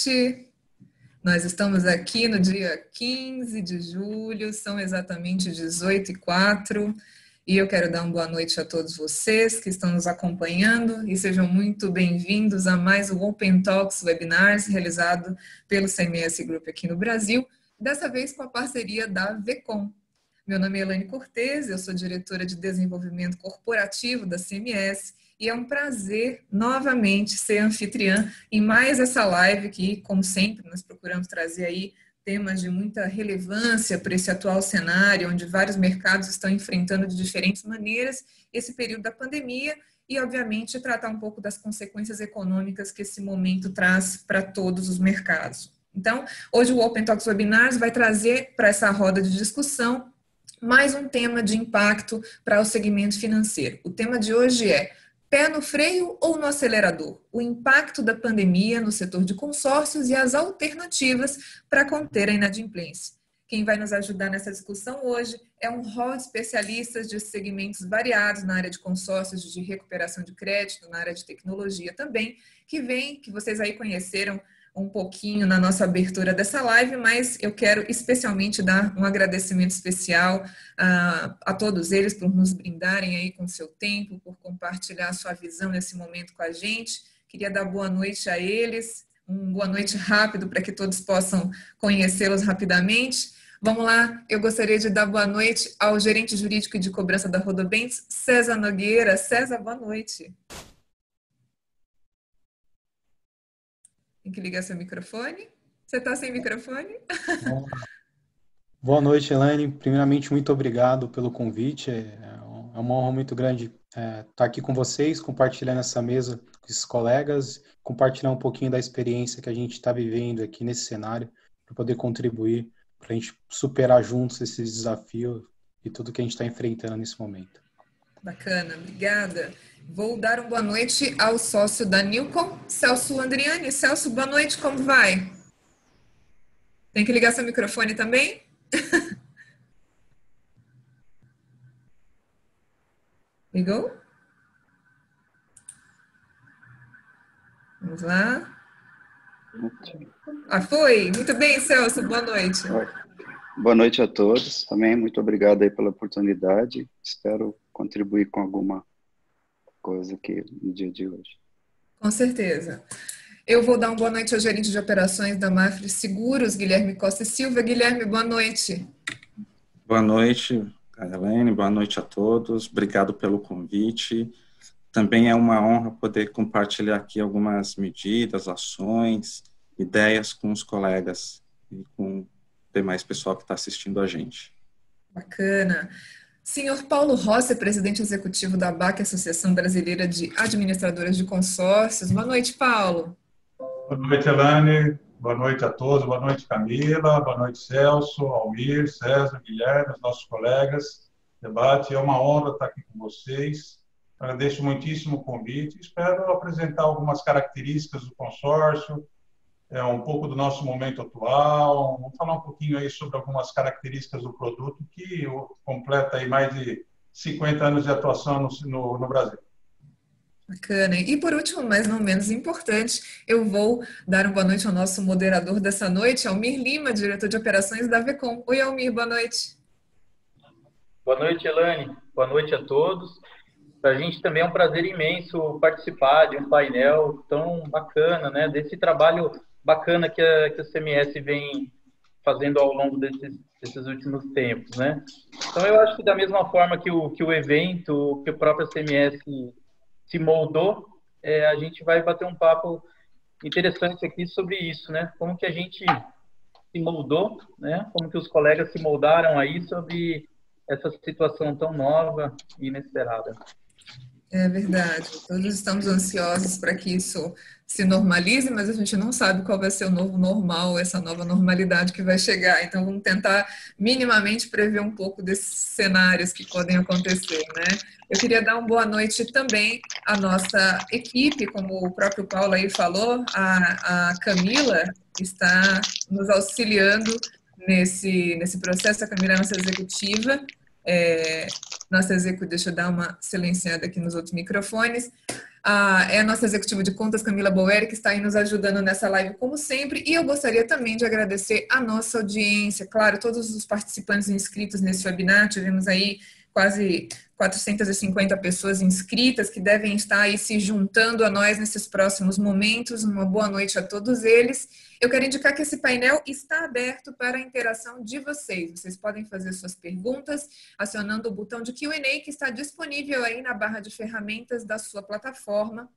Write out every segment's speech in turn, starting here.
noite. Nós estamos aqui no dia 15 de julho, são exatamente 18h04, e eu quero dar uma boa noite a todos vocês que estão nos acompanhando e sejam muito bem-vindos a mais um Open Talks Webinars realizado pelo CMS Group aqui no Brasil, dessa vez com a parceria da VECOM. Meu nome é Elaine Cortez, eu sou diretora de desenvolvimento corporativo da CMS e é um prazer novamente ser anfitriã em mais essa live que, como sempre, nós procuramos trazer aí temas de muita relevância para esse atual cenário, onde vários mercados estão enfrentando de diferentes maneiras esse período da pandemia e, obviamente, tratar um pouco das consequências econômicas que esse momento traz para todos os mercados. Então, hoje o Open Talks Webinars vai trazer para essa roda de discussão mais um tema de impacto para o segmento financeiro. O tema de hoje é pé no freio ou no acelerador? O impacto da pandemia no setor de consórcios e as alternativas para conter a inadimplência. Quem vai nos ajudar nessa discussão hoje é um hall de especialistas de segmentos variados na área de consórcios, de recuperação de crédito, na área de tecnologia também, que vocês aí conheceram um pouquinho na nossa abertura dessa live, mas eu quero especialmente dar um agradecimento especial a todos eles por nos brindarem aí com o seu tempo, por compartilhar a sua visão nesse momento com a gente. Queria dar boa noite a eles, uma boa noite rápido para que todos possam conhecê-los rapidamente. Vamos lá, eu gostaria de dar boa noite ao gerente jurídico e de cobrança da Rodobens, César Nogueira. César, boa noite. Tem que ligar seu microfone. Você está sem microfone? Boa noite, Elaine. Primeiramente, muito obrigado pelo convite. É uma honra muito grande estar aqui com vocês, compartilhando essa mesa com esses colegas, compartilhar um pouquinho da experiência que a gente está vivendo aqui nesse cenário, para poder contribuir, para a gente superar juntos esses desafios e tudo que a gente está enfrentando nesse momento. Bacana, obrigada. Vou dar uma boa noite ao sócio da Nilcom, Celso Andriani. Celso, boa noite, como vai? Tem que ligar seu microfone também? Ligou? Vamos lá. Foi? Muito bem, Celso, boa noite. Boa noite a todos. Também muito obrigado aí pela oportunidade. Espero contribuir com alguma coisa aqui no dia de hoje. Com certeza. Eu vou dar uma boa noite ao gerente de operações da Mafre Seguros, Guilherme Costa e Silva. Guilherme, boa noite. Boa noite, Elaine. Boa noite a todos. Obrigado pelo convite. Também é uma honra poder compartilhar aqui algumas medidas, ações, ideias com os colegas e com o demais pessoal que está assistindo a gente. Bacana. Senhor Paulo Rossi, presidente executivo da ABAC, Associação Brasileira de Administradoras de Consórcios. Boa noite, Paulo. Boa noite, Elaine. Boa noite a todos. Boa noite, Camila. Boa noite, Celso, Almir, César, Guilherme, os nossos colegas. Debate. É uma honra estar aqui com vocês. Agradeço muitíssimo o convite. Espero apresentar algumas características do consórcio, um pouco do nosso momento atual, vamos falar um pouquinho aí sobre algumas características do produto que completa aí mais de 50 anos de atuação no Brasil. Bacana. E por último, mas não menos importante, eu vou dar uma boa noite ao nosso moderador dessa noite, Almir Lima, diretor de operações da VECOM. Oi, Almir, boa noite. Boa noite, Elaine. Boa noite a todos. Para a gente também é um prazer imenso participar de um painel tão bacana, né, desse trabalho bacana que a CMS vem fazendo ao longo desses últimos tempos, né? Então, eu acho que da mesma forma que o evento, que o próprio CMS se moldou, a gente vai bater um papo interessante aqui sobre isso, né? Como que a gente se moldou, né? Como que os colegas se moldaram aí sobre essa situação tão nova e inesperada. É verdade, todos estamos ansiosos para que isso se normalize, mas a gente não sabe qual vai ser o novo normal, essa nova normalidade que vai chegar. Então, vamos tentar minimamente prever um pouco desses cenários que podem acontecer, né? Eu queria dar uma boa noite também à nossa equipe, como o próprio Paulo aí falou, a Camila está nos auxiliando nesse processo. A Camila é nossa executiva. Deixa eu dar uma silenciada aqui nos outros microfones. é a nossa executiva de contas, Camila Boeri, que está aí nos ajudando nessa live, como sempre. E eu gostaria também de agradecer a nossa audiência, claro, todos os participantes inscritos nesse webinar. Tivemos aí quase 450 pessoas inscritas que devem estar aí se juntando a nós nesses próximos momentos. Uma boa noite a todos eles. Eu quero indicar que esse painel está aberto para a interação de vocês. Vocês podem fazer suas perguntas acionando o botão de Q&A que está disponível aí na barra de ferramentas da sua plataforma.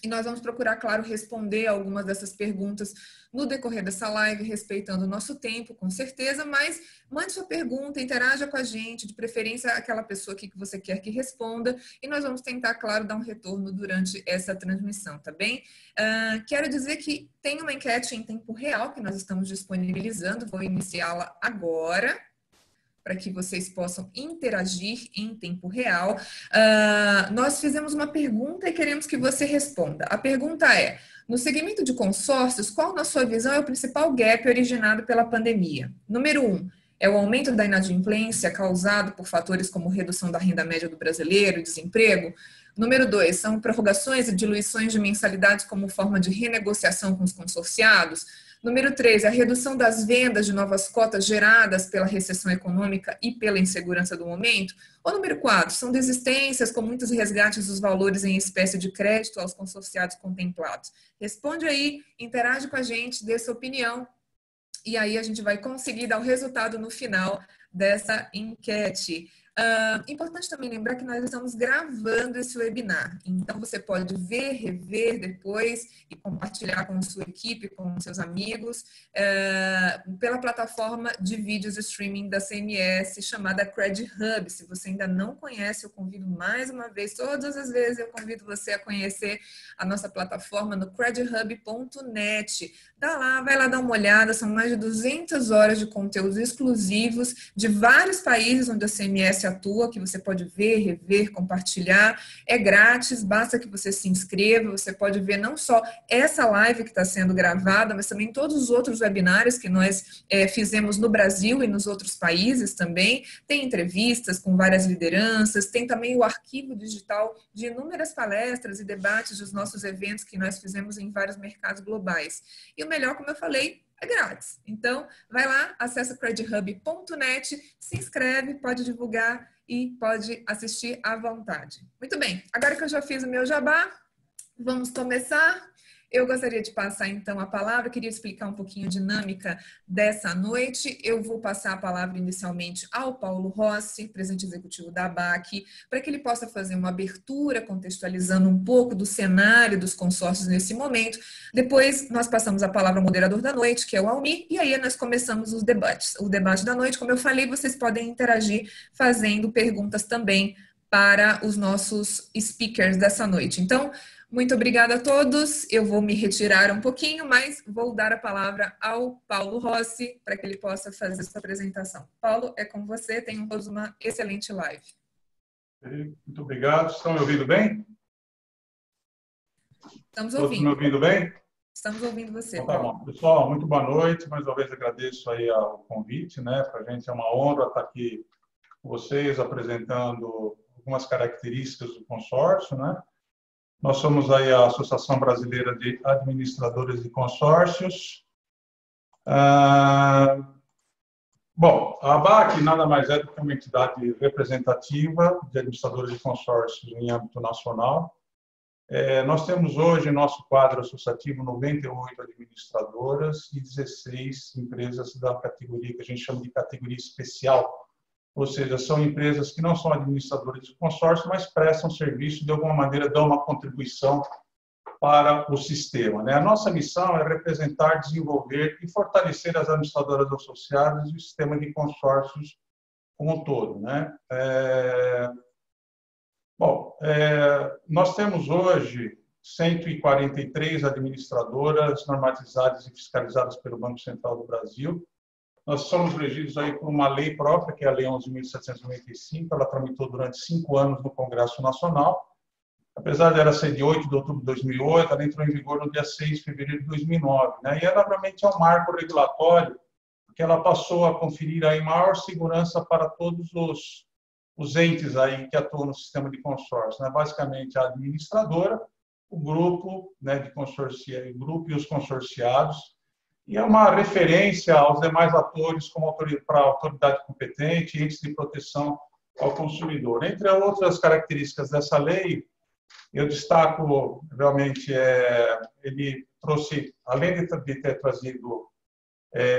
E nós vamos procurar, claro, responder algumas dessas perguntas no decorrer dessa live, respeitando o nosso tempo, com certeza, mas mande sua pergunta, interaja com a gente, de preferência aquela pessoa que você quer que responda, e nós vamos tentar, claro, dar um retorno durante essa transmissão, tá bem? Quero dizer que tem uma enquete em tempo real que nós estamos disponibilizando, vou iniciá-la agora, para que vocês possam interagir em tempo real. Nós fizemos uma pergunta e queremos que você responda. A pergunta é, no segmento de consórcios, qual, na sua visão, é o principal gap originado pela pandemia? Número 1, é o aumento da inadimplência causado por fatores como redução da renda média do brasileiro e desemprego? Número 2, são prorrogações e diluições de mensalidades como forma de renegociação com os consorciados? Número 3, a redução das vendas de novas cotas geradas pela recessão econômica e pela insegurança do momento? Ou número 4, são desistências com muitos resgates dos valores em espécie de crédito aos consorciados contemplados? Responde aí, interage com a gente, dê sua opinião, e aí a gente vai conseguir dar o resultado no final dessa enquete. Importante também lembrar que nós estamos gravando esse webinar, então você pode ver, rever depois e compartilhar com sua equipe, com seus amigos, pela plataforma de vídeos streaming da CMS chamada Cred Hub. Se você ainda não conhece, eu convido mais uma vez, todas as vezes eu convido você a conhecer a nossa plataforma no credhub.net. Vai lá dar uma olhada, são mais de 200 horas de conteúdos exclusivos de vários países onde a CMS atua, que você pode ver, rever, compartilhar. É grátis, basta que você se inscreva. Você pode ver não só essa live que está sendo gravada, mas também todos os outros webinários que nós fizemos no Brasil e nos outros países também. Tem entrevistas com várias lideranças, tem também o arquivo digital de inúmeras palestras e debates dos nossos eventos que nós fizemos em vários mercados globais. E o melhor, como eu falei, é grátis. Então, vai lá, acessa credhub.net, se inscreve, pode divulgar e pode assistir à vontade. Muito bem, agora que eu já fiz o meu jabá, vamos começar. Eu gostaria de passar, então, a palavra, eu queria explicar um pouquinho a dinâmica dessa noite. Eu vou passar a palavra inicialmente ao Paulo Rossi, presidente executivo da ABAC, para que ele possa fazer uma abertura, contextualizando um pouco do cenário dos consórcios nesse momento. Depois, nós passamos a palavra ao moderador da noite, que é o Almir, e aí nós começamos os debates. O debate da noite, como eu falei, vocês podem interagir fazendo perguntas também para os nossos speakers dessa noite. Então, muito obrigada a todos. Eu vou me retirar um pouquinho, mas vou dar a palavra ao Paulo Rossi para que ele possa fazer sua apresentação. Paulo, é com você. Tenham todos uma excelente live. Muito obrigado. Estão me ouvindo bem? Estamos ouvindo. Todos me ouvindo bem? Estamos ouvindo você, então, tá Paulo. bom. Pessoal, muito boa noite. Mais uma vez agradeço aí o convite, né? Para a gente é uma honra estar aqui com vocês apresentando algumas características do consórcio, né? Nós somos aí a Associação Brasileira de Administradores de Consórcios. Bom, a ABAC nada mais é do que uma entidade representativa de administradores de consórcios em âmbito nacional. Nós temos hoje em nosso quadro associativo 98 administradoras e 16 empresas da categoria que a gente chama de categoria especial. Ou seja, são empresas que não são administradoras de consórcio, mas prestam serviço, de alguma maneira, dão uma contribuição para o sistema, né? A nossa missão é representar, desenvolver e fortalecer as administradoras associadas e o sistema de consórcios como um todo, né? Nós temos hoje 143 administradoras normatizadas e fiscalizadas pelo Banco Central do Brasil. Nós somos regidos aí por uma lei própria, que é a Lei 11.795, ela tramitou durante 5 anos no Congresso Nacional. Apesar de ela ser de 8 de outubro de 2008, ela entrou em vigor no dia 6 de fevereiro de 2009. Né? E ela realmente é um marco regulatório, que ela passou a conferir aí maior segurança para todos os entes aí que atuam no sistema de consórcio. Né? Basicamente, a administradora, o grupo, né, de consorcia, o grupo e os consorciados, e é uma referência aos demais atores como para a autoridade competente e entes de proteção ao consumidor. Entre outras características dessa lei, eu destaco realmente ele trouxe, além de ter trazido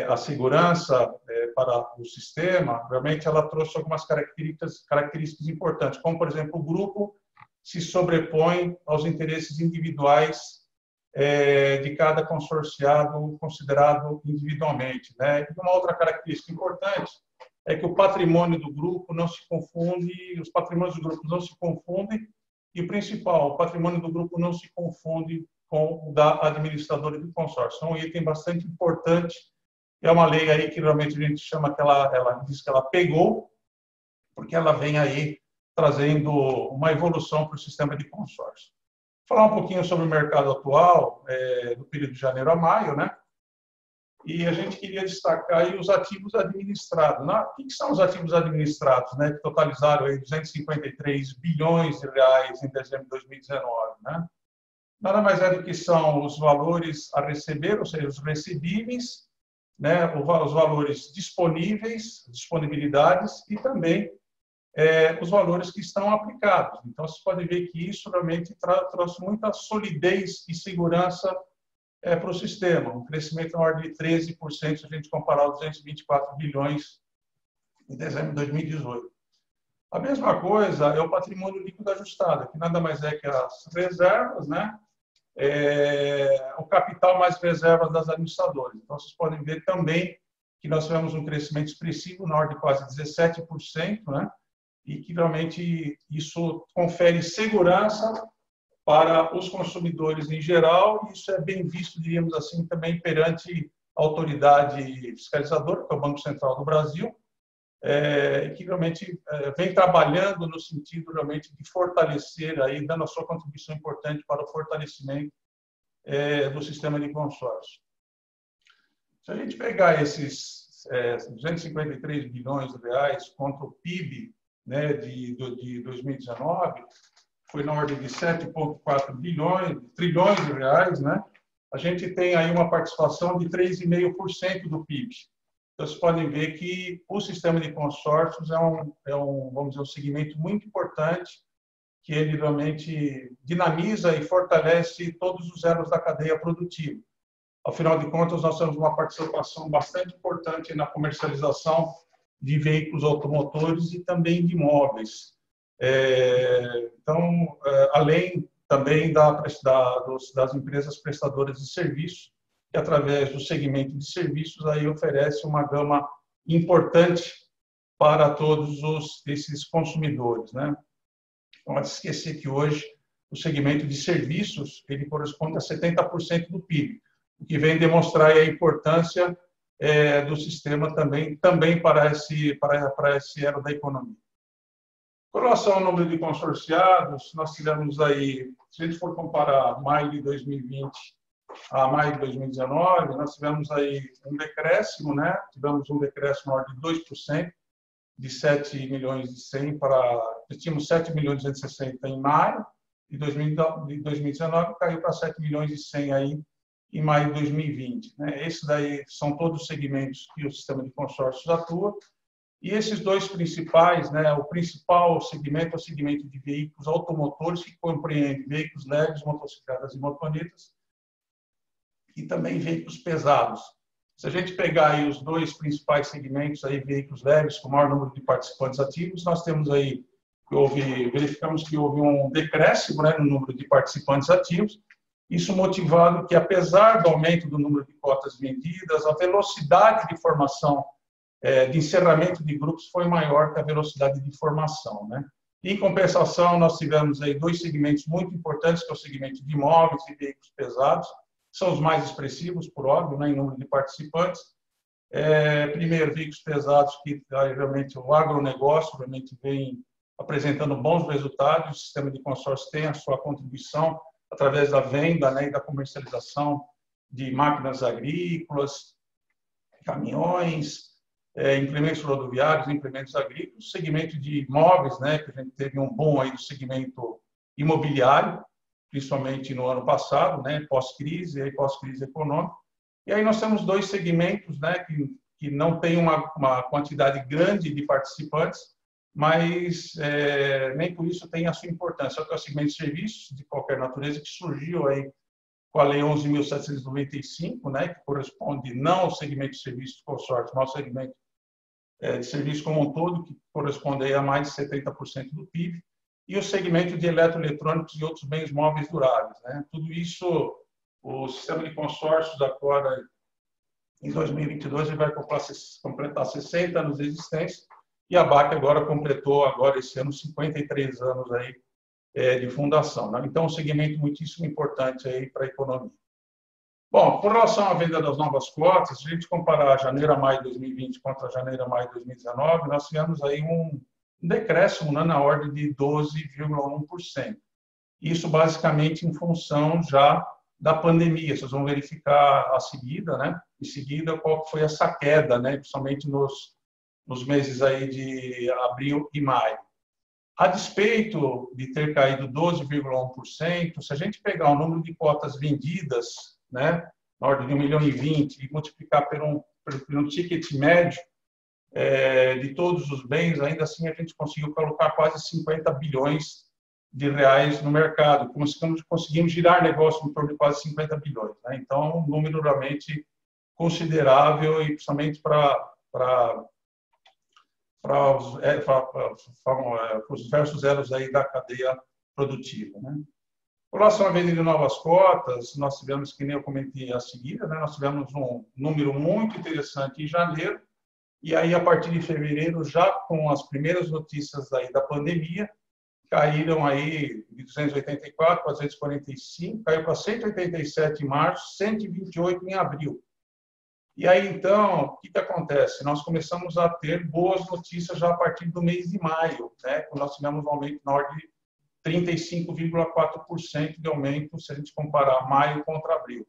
a segurança para o sistema, realmente ela trouxe algumas características importantes, como, por exemplo, o grupo se sobrepõe aos interesses individuais de cada consorciado considerado individualmente, né? E uma outra característica importante é que o patrimônio do grupo não se confunde, os patrimônios do grupo não se confundem, e o principal, o patrimônio do grupo não se confunde com o da administradora do consórcio. Então, um item bastante importante. É uma lei aí que realmente a gente chama que ela diz que ela pegou, porque ela vem aí trazendo uma evolução para o sistema de consórcio. Falar um pouquinho sobre o mercado atual, do período de janeiro a maio, né? E a gente queria destacar aí os ativos administrados. O que são os ativos administrados, né? Que totalizaram aí 253 bilhões de reais em dezembro de 2019, né? Nada mais é do que são os valores a receber, ou seja, os recebíveis, né? Os valores disponíveis, disponibilidades e também os valores que estão aplicados. Então, vocês podem ver que isso realmente trouxe muita solidez e segurança para o sistema, um crescimento na ordem de 13% se a gente comparar os 224 bilhões em dezembro de 2018. A mesma coisa é o patrimônio líquido ajustado, que nada mais é que as reservas, né? O capital mais reservas das administradoras. Então, vocês podem ver também que nós tivemos um crescimento expressivo na ordem de quase 17%, né? E que realmente isso confere segurança para os consumidores em geral, e isso é bem visto, diríamos assim, também perante a autoridade fiscalizadora, que é o Banco Central do Brasil, que realmente vem trabalhando no sentido realmente de fortalecer, aí, dando a sua contribuição importante para o fortalecimento do sistema de consórcio. Se a gente pegar esses 253 bilhões de reais contra o PIB, né, de 2019, foi na ordem de 7,4 trilhões de reais, né? A gente tem aí uma participação de 3,5% do PIB. Então, vocês podem ver que o sistema de consórcios vamos dizer, um segmento muito importante, que ele realmente dinamiza e fortalece todos os elos da cadeia produtiva. Afinal de contas, nós temos uma participação bastante importante na comercialização de veículos automotores e também de imóveis. Então, além também das empresas prestadoras de serviços, que através do segmento de serviços aí oferece uma gama importante para todos esses consumidores, né? Não pode esquecer que hoje o segmento de serviços ele corresponde a 70% do PIB, o que vem demonstrar a importância do sistema também para esse elo da economia. Com relação ao número de consorciados, nós tivemos aí, se a gente for comparar maio de 2020 a maio de 2019, nós tivemos aí um decréscimo, né? Tivemos um decréscimo na ordem de 2%, de 7 milhões e 100 tínhamos 7 milhões e 260 em maio de 2019, caiu para 7 milhões e 100 aí em maio de 2020. Né? Esses daí são todos os segmentos que o sistema de consórcios atua. E esses dois principais, né, o principal segmento é o segmento de veículos automotores, que compreende veículos leves, motocicletas e motonetas, e também veículos pesados. Se a gente pegar aí os dois principais segmentos, aí, veículos leves, com o maior número de participantes ativos, nós temos aí, verificamos que houve um decréscimo, né, no número de participantes ativos, isso motivado que, apesar do aumento do número de cotas vendidas, a velocidade de formação de encerramento de grupos foi maior que a velocidade de formação, né? Em compensação, nós tivemos aí dois segmentos muito importantes, que é o segmento de imóveis e veículos pesados, são os mais expressivos, por óbvio, né, em número de participantes. Primeiro, veículos pesados, que realmente o agronegócio realmente vem apresentando bons resultados, o sistema de consórcio tem a sua contribuição através da venda, né, e da comercialização de máquinas agrícolas, caminhões, implementos rodoviários, implementos agrícolas, segmento de imóveis, né, que a gente teve um boom aí do segmento imobiliário, principalmente no ano passado, né, pós-crise e pós-crise econômica. E aí nós temos dois segmentos, né, que não tem uma quantidade grande de participantes, mas nem por isso tem a sua importância. Que é o segmento de serviços de qualquer natureza, que surgiu aí com a Lei 11.795, né, que corresponde não ao segmento de serviços de consórcio, mas ao segmento de serviços como um todo, que corresponde aí a mais de 70% do PIB, e o segmento de eletroeletrônicos e outros bens móveis duráveis, né? Tudo isso, o sistema de consórcios agora, em 2022, ele vai completar 60 anos de existência, e a BAC agora completou, esse ano, 53 anos aí, de fundação, né? Então, um segmento muitíssimo importante aí para a economia. Bom, com relação à venda das novas cotas, se a gente comparar janeiro a maio de 2020 contra janeiro a maio de 2019, nós tivemos aí um decréscimo, né, na ordem de 12,1%. Isso basicamente em função já da pandemia. Vocês vão verificar a seguida, né? Em seguida, qual foi essa queda, né? Principalmente nos meses aí de abril e maio. A despeito de ter caído 12,1%, se a gente pegar o número de cotas vendidas, né, na ordem de 1.020.000 e multiplicar pelo ticket médio de todos os bens, ainda assim a gente conseguiu colocar quase 50 bilhões de reais no mercado. Conseguimos girar negócio em torno de quase 50 bilhões. Né? Então, um número realmente considerável e principalmente para os diversos elos aí da cadeia produtiva. Né? Com relação à venda de novas cotas, nós tivemos, que nem eu comentei a seguir, né? Nós tivemos um número muito interessante em janeiro, e aí, a partir de fevereiro, já com as primeiras notícias aí da pandemia, caíram aí de 284 para 245, caiu para 187 em março, 128 em abril. E aí, então, o que acontece? Nós começamos a ter boas notícias já a partir do mês de maio, né? Quando nós tivemos um aumento na ordem de 35,4% de aumento, se a gente comparar maio contra abril.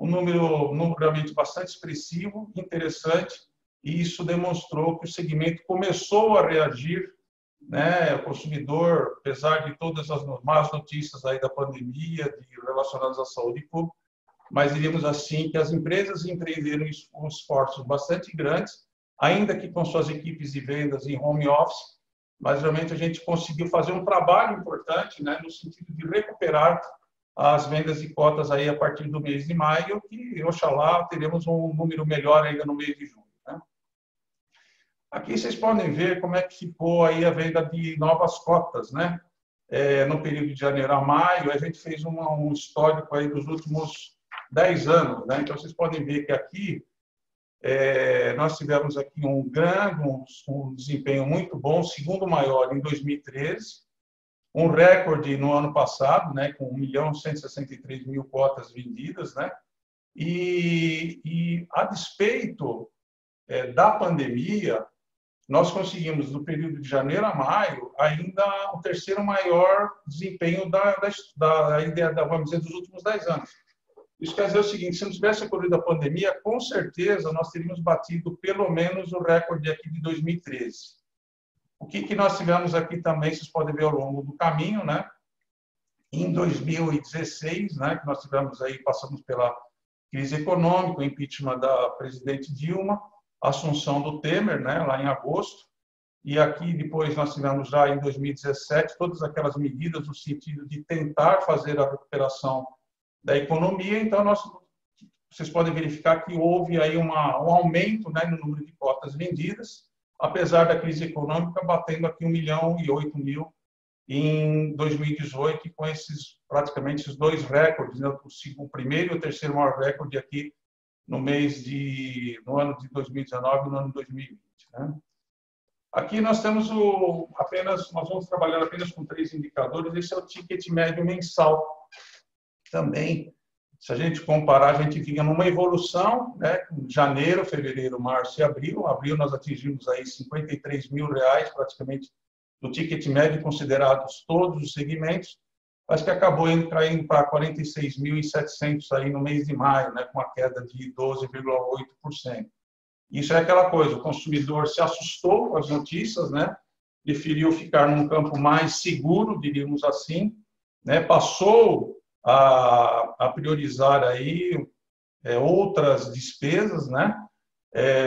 Um número realmente bastante expressivo, interessante, e isso demonstrou que o segmento começou a reagir, né? O consumidor, apesar de todas as más notícias aí da pandemia, relacionadas à saúde pública, mas diríamos assim que as empresas empreenderam esforços bastante grandes, ainda que com suas equipes de vendas em home office, mas realmente a gente conseguiu fazer um trabalho importante, né, no sentido de recuperar as vendas de cotas aí a partir do mês de maio, e oxalá teremos um número melhor ainda no mês de junho. Né? Aqui vocês podem ver como é que ficou aí a venda de novas cotas, né? No período de janeiro a maio, a gente fez um histórico aí dos últimos 10 anos, né? Então vocês podem ver que aqui nós tivemos aqui um desempenho muito bom, segundo maior em 2013, um recorde no ano passado, né, com 1.163.000 cotas vendidas, né? E a despeito da pandemia, nós conseguimos, no período de janeiro a maio, ainda o terceiro maior desempenho vamos dizer, dos últimos 10 anos. Isso quer dizer o seguinte: se não tivesse ocorrido a pandemia, com certeza nós teríamos batido pelo menos o recorde aqui de 2013. O que nós tivemos aqui também, vocês podem ver ao longo do caminho, né? Em 2016, né, que nós tivemos aí, passamos pela crise econômica, o impeachment da presidente Dilma, a assunção do Temer, né, lá em agosto, e aqui depois nós tivemos já em 2017 todas aquelas medidas no sentido de tentar fazer a recuperação da economia. Então vocês podem verificar que houve aí um aumento, né, no número de cotas vendidas, apesar da crise econômica, batendo aqui 1.008.000 em 2018, com praticamente esses dois recordes, né, o primeiro e o terceiro maior recorde aqui no ano de 2019 e no ano de 2020. Né? Aqui nós temos nós vamos trabalhar apenas com 3 indicadores. Esse é o ticket médio mensal. Também, se a gente comparar, a gente vinha numa evolução, né? Janeiro, fevereiro, março e abril. Abril nós atingimos aí R$53.000, praticamente, do ticket médio, considerados todos os segmentos, mas que acabou caindo para 46.700 aí no mês de maio, né? Com uma queda de 12,8%. Isso é aquela coisa, o consumidor se assustou com as notícias, né? Preferiu ficar num campo mais seguro, diríamos assim, né, passou a priorizar aí outras despesas, né?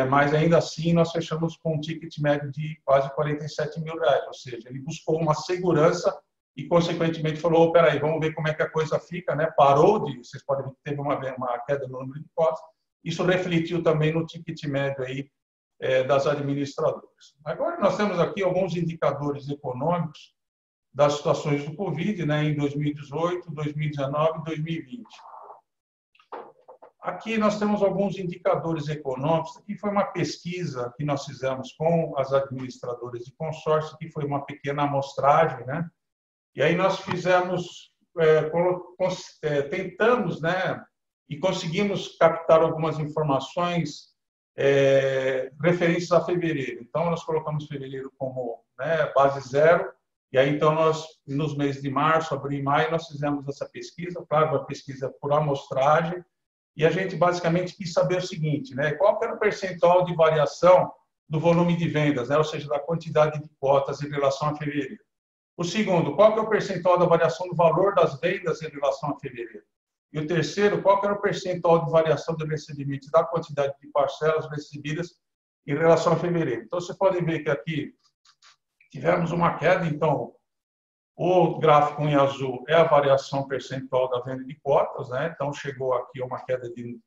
Mas ainda assim nós fechamos com um ticket médio de quase R$47 mil, ou seja, ele buscou uma segurança e, consequentemente, falou, peraí, vamos ver como é que a coisa fica, né? Parou vocês podem ver que teve uma queda no número de cotas, isso refletiu também no ticket médio aí das administradoras. Agora nós temos aqui alguns indicadores econômicos das situações do Covid, né, em 2018, 2019 e 2020. Aqui nós temos alguns indicadores econômicos. Aqui foi uma pesquisa que nós fizemos com as administradoras de consórcio, que foi uma pequena amostragem, né? E aí nós fizemos, tentamos, né, e conseguimos captar algumas informações referentes a fevereiro. Então, nós colocamos fevereiro como, né, base zero, e aí, então, nós, nos meses de março, abril e maio, nós fizemos essa pesquisa, claro, uma pesquisa por amostragem, e a gente basicamente quis saber o seguinte, né, qual que era o percentual de variação do volume de vendas, né, ou seja, da quantidade de cotas em relação a fevereiro. O segundo, qual que é o percentual da variação do valor das vendas em relação a fevereiro? E o terceiro, qual que era o percentual de variação do recebimento da quantidade de parcelas recebidas em relação a fevereiro? Então, você pode ver que aqui tivemos uma queda, então, o gráfico em azul é a variação percentual da venda de cotas, né? Então, chegou aqui a uma queda de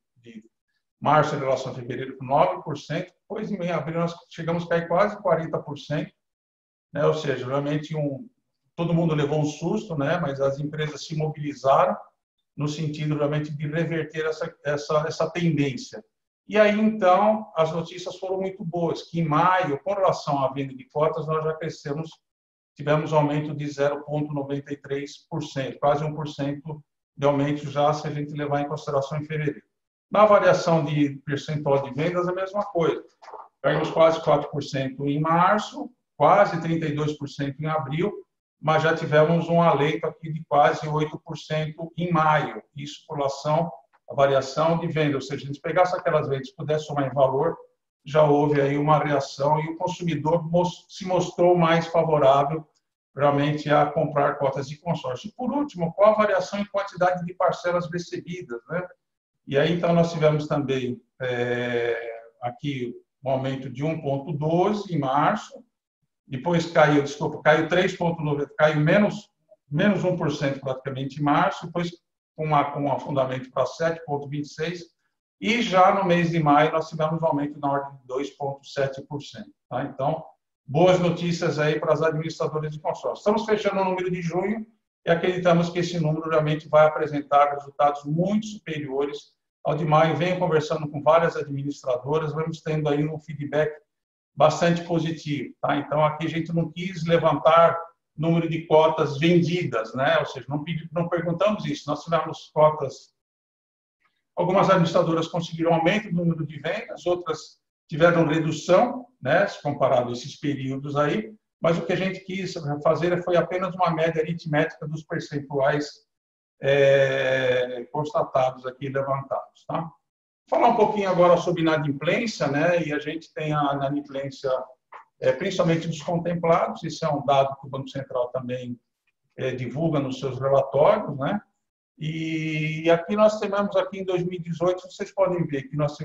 março em relação a fevereiro com 9%, depois em abril nós chegamos a cair quase 40%, né? Ou seja, realmente todo mundo levou um susto, né? Mas as empresas se mobilizaram no sentido realmente de reverter essa tendência. E aí, então, as notícias foram muito boas, que em maio, com relação à venda de cotas, nós já tivemos um aumento de 0,93%, quase 1% de aumento já, se a gente levar em consideração em fevereiro. Na variação de percentual de vendas, a mesma coisa. Caímos quase 4% em março, quase 32% em abril, mas já tivemos um alento aqui de quase 8% em maio. Isso por relação à variação de venda. Ou seja, se a gente pegasse aquelas vendas e pudesse somar em valor, já houve aí uma reação e o consumidor se mostrou mais favorável realmente a comprar cotas de consórcio. E, por último, qual a variação em quantidade de parcelas recebidas, né? E aí, então, nós tivemos também aqui um aumento de 1,12 em março, depois caiu 3,9%, caiu menos 1% praticamente em março, depois com um afundamento para 7,26%, e já no mês de maio nós tivemos um aumento na ordem de 2,7%. Tá? Então, boas notícias aí para as administradoras de consórcio. Estamos fechando o número de junho e acreditamos que esse número realmente vai apresentar resultados muito superiores ao de maio. Venho conversando com várias administradoras, vamos tendo aí um feedback bastante positivo. Tá? Então, aqui a gente não quis levantar número de cotas vendidas, né? Ou seja, não perguntamos isso. Nós tivemos cotas, algumas administradoras conseguiram aumento do número de vendas, outras tiveram redução, né, se comparado a esses períodos aí, mas o que a gente quis fazer foi apenas uma média aritmética dos percentuais constatados aqui, levantados. Tá? Falar um pouquinho agora sobre inadimplência, né, e a gente tem a inadimplência principalmente dos contemplados, isso é um dado que o Banco Central também divulga nos seus relatórios, né, e aqui nós tivemos aqui em 2018, vocês podem ver que nós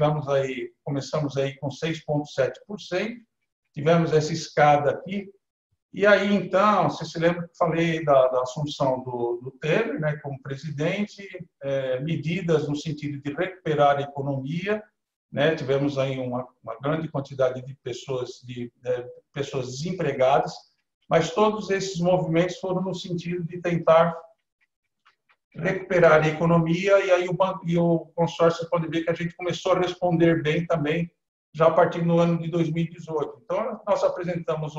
começamos aí com 6,7%, tivemos essa escada aqui, e aí então, você se lembra que falei da assunção do Temer, né, como presidente, medidas no sentido de recuperar a economia, né, tivemos aí uma grande quantidade de pessoas desempregadas, mas todos esses movimentos foram no sentido de tentar recuperar a economia, e aí o banco e o consórcio pode ver que a gente começou a responder bem também já a partir do ano de 2018. Então, nós apresentamos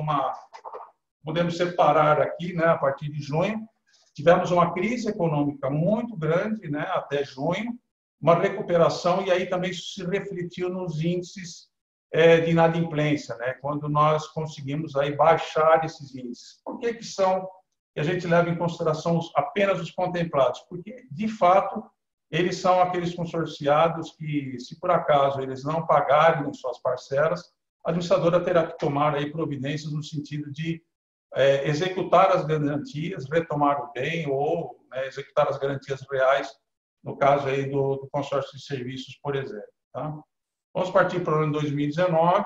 podemos separar aqui, né, a partir de junho, tivemos uma crise econômica muito grande, né, até junho, uma recuperação, e aí também isso se refletiu nos índices de inadimplência, né, quando nós conseguimos aí baixar esses índices. Por que a gente leva em consideração apenas os contemplados? Porque, de fato, eles são aqueles consorciados que, se por acaso eles não pagarem suas parcelas, a administradora terá que tomar aí providências no sentido de executar as garantias, retomar o bem ou, né, executar as garantias reais, no caso aí do consórcio de serviços, por exemplo. Tá? Vamos partir para o ano 2019.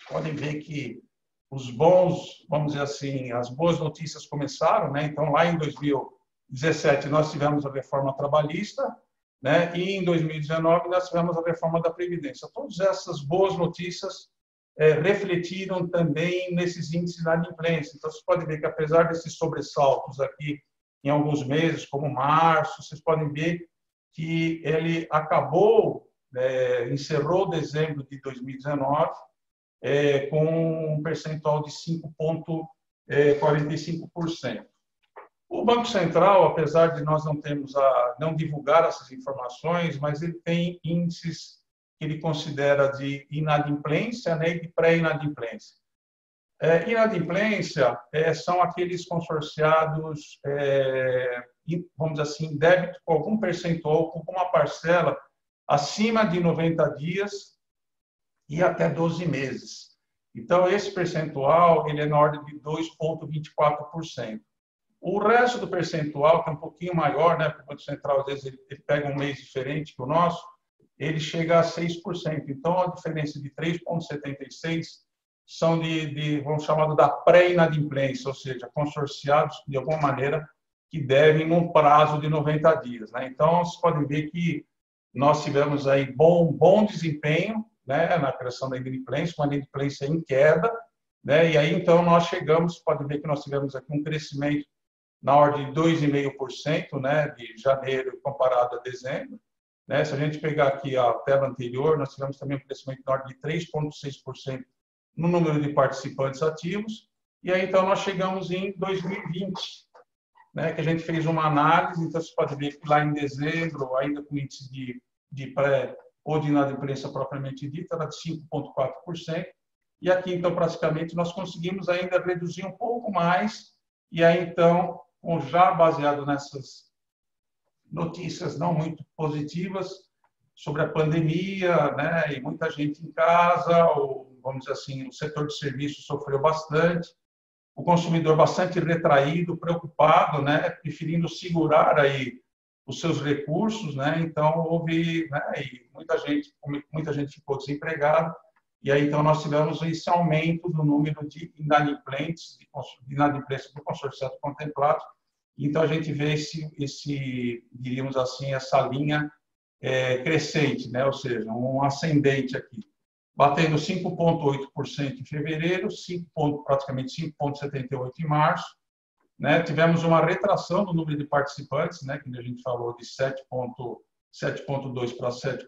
Podem ver que os bons, vamos dizer assim, as boas notícias começaram, né? Então, lá em 2017, nós tivemos a reforma trabalhista, né? E em 2019, nós tivemos a reforma da Previdência. Todas essas boas notícias refletiram também nesses índices de inadimplência. Então, vocês podem ver que, apesar desses sobressaltos aqui em alguns meses, como março, vocês podem ver que ele acabou, encerrou dezembro de 2019 com um percentual de 5,45%. O Banco Central, apesar de nós não divulgar essas informações, mas ele tem índices que ele considera de inadimplência, né, e de pré-inadimplência. Inadimplência são aqueles consorciados, vamos dizer assim, débito com algum percentual, com uma parcela acima de 90 dias e até 12 meses. Então, esse percentual ele é na ordem de 2,24%. O resto do percentual, que é um pouquinho maior, né, porque o Banco Central, às vezes, ele pega um mês diferente que o nosso, ele chega a 6%. Então, a diferença de 3,76% são vamos chamar da pré-inadimplência, ou seja, consorciados, de alguma maneira, que devem num prazo de 90 dias. Né? Então, vocês podem ver que nós tivemos aí bom desempenho, né, na criação da inadimplência, uma inadimplência em queda, né? E aí, então, nós chegamos, pode ver que nós tivemos aqui um crescimento na ordem de 2,5%, né, de janeiro comparado a dezembro. Né? Se a gente pegar aqui a tela anterior, nós tivemos também um crescimento na ordem de 3,6% no número de participantes ativos. E aí, então, nós chegamos em 2020, né, que a gente fez uma análise. Então, você pode ver que lá em dezembro, ainda com índice de pré ou de inadimplência propriamente dita, era de 5,4%. E aqui, então, praticamente, nós conseguimos ainda reduzir um pouco mais. E aí, então, já baseado nessas notícias não muito positivas sobre a pandemia, né, e muita gente em casa, ou, vamos dizer assim, o setor de serviços sofreu bastante, o consumidor bastante retraído, preocupado, né, preferindo segurar aí os seus recursos, né, então houve, né, e muita gente ficou desempregada. E aí, então, nós tivemos esse aumento do número de inadimplentes, de inadimplência do consorciado contemplado. Então, a gente vê diríamos assim, essa linha crescente, né? Ou seja, um ascendente aqui, batendo 5,8% em fevereiro, praticamente 5,78% em março. Né? Tivemos uma retração do número de participantes, né? Que a gente falou de 7,2 para 7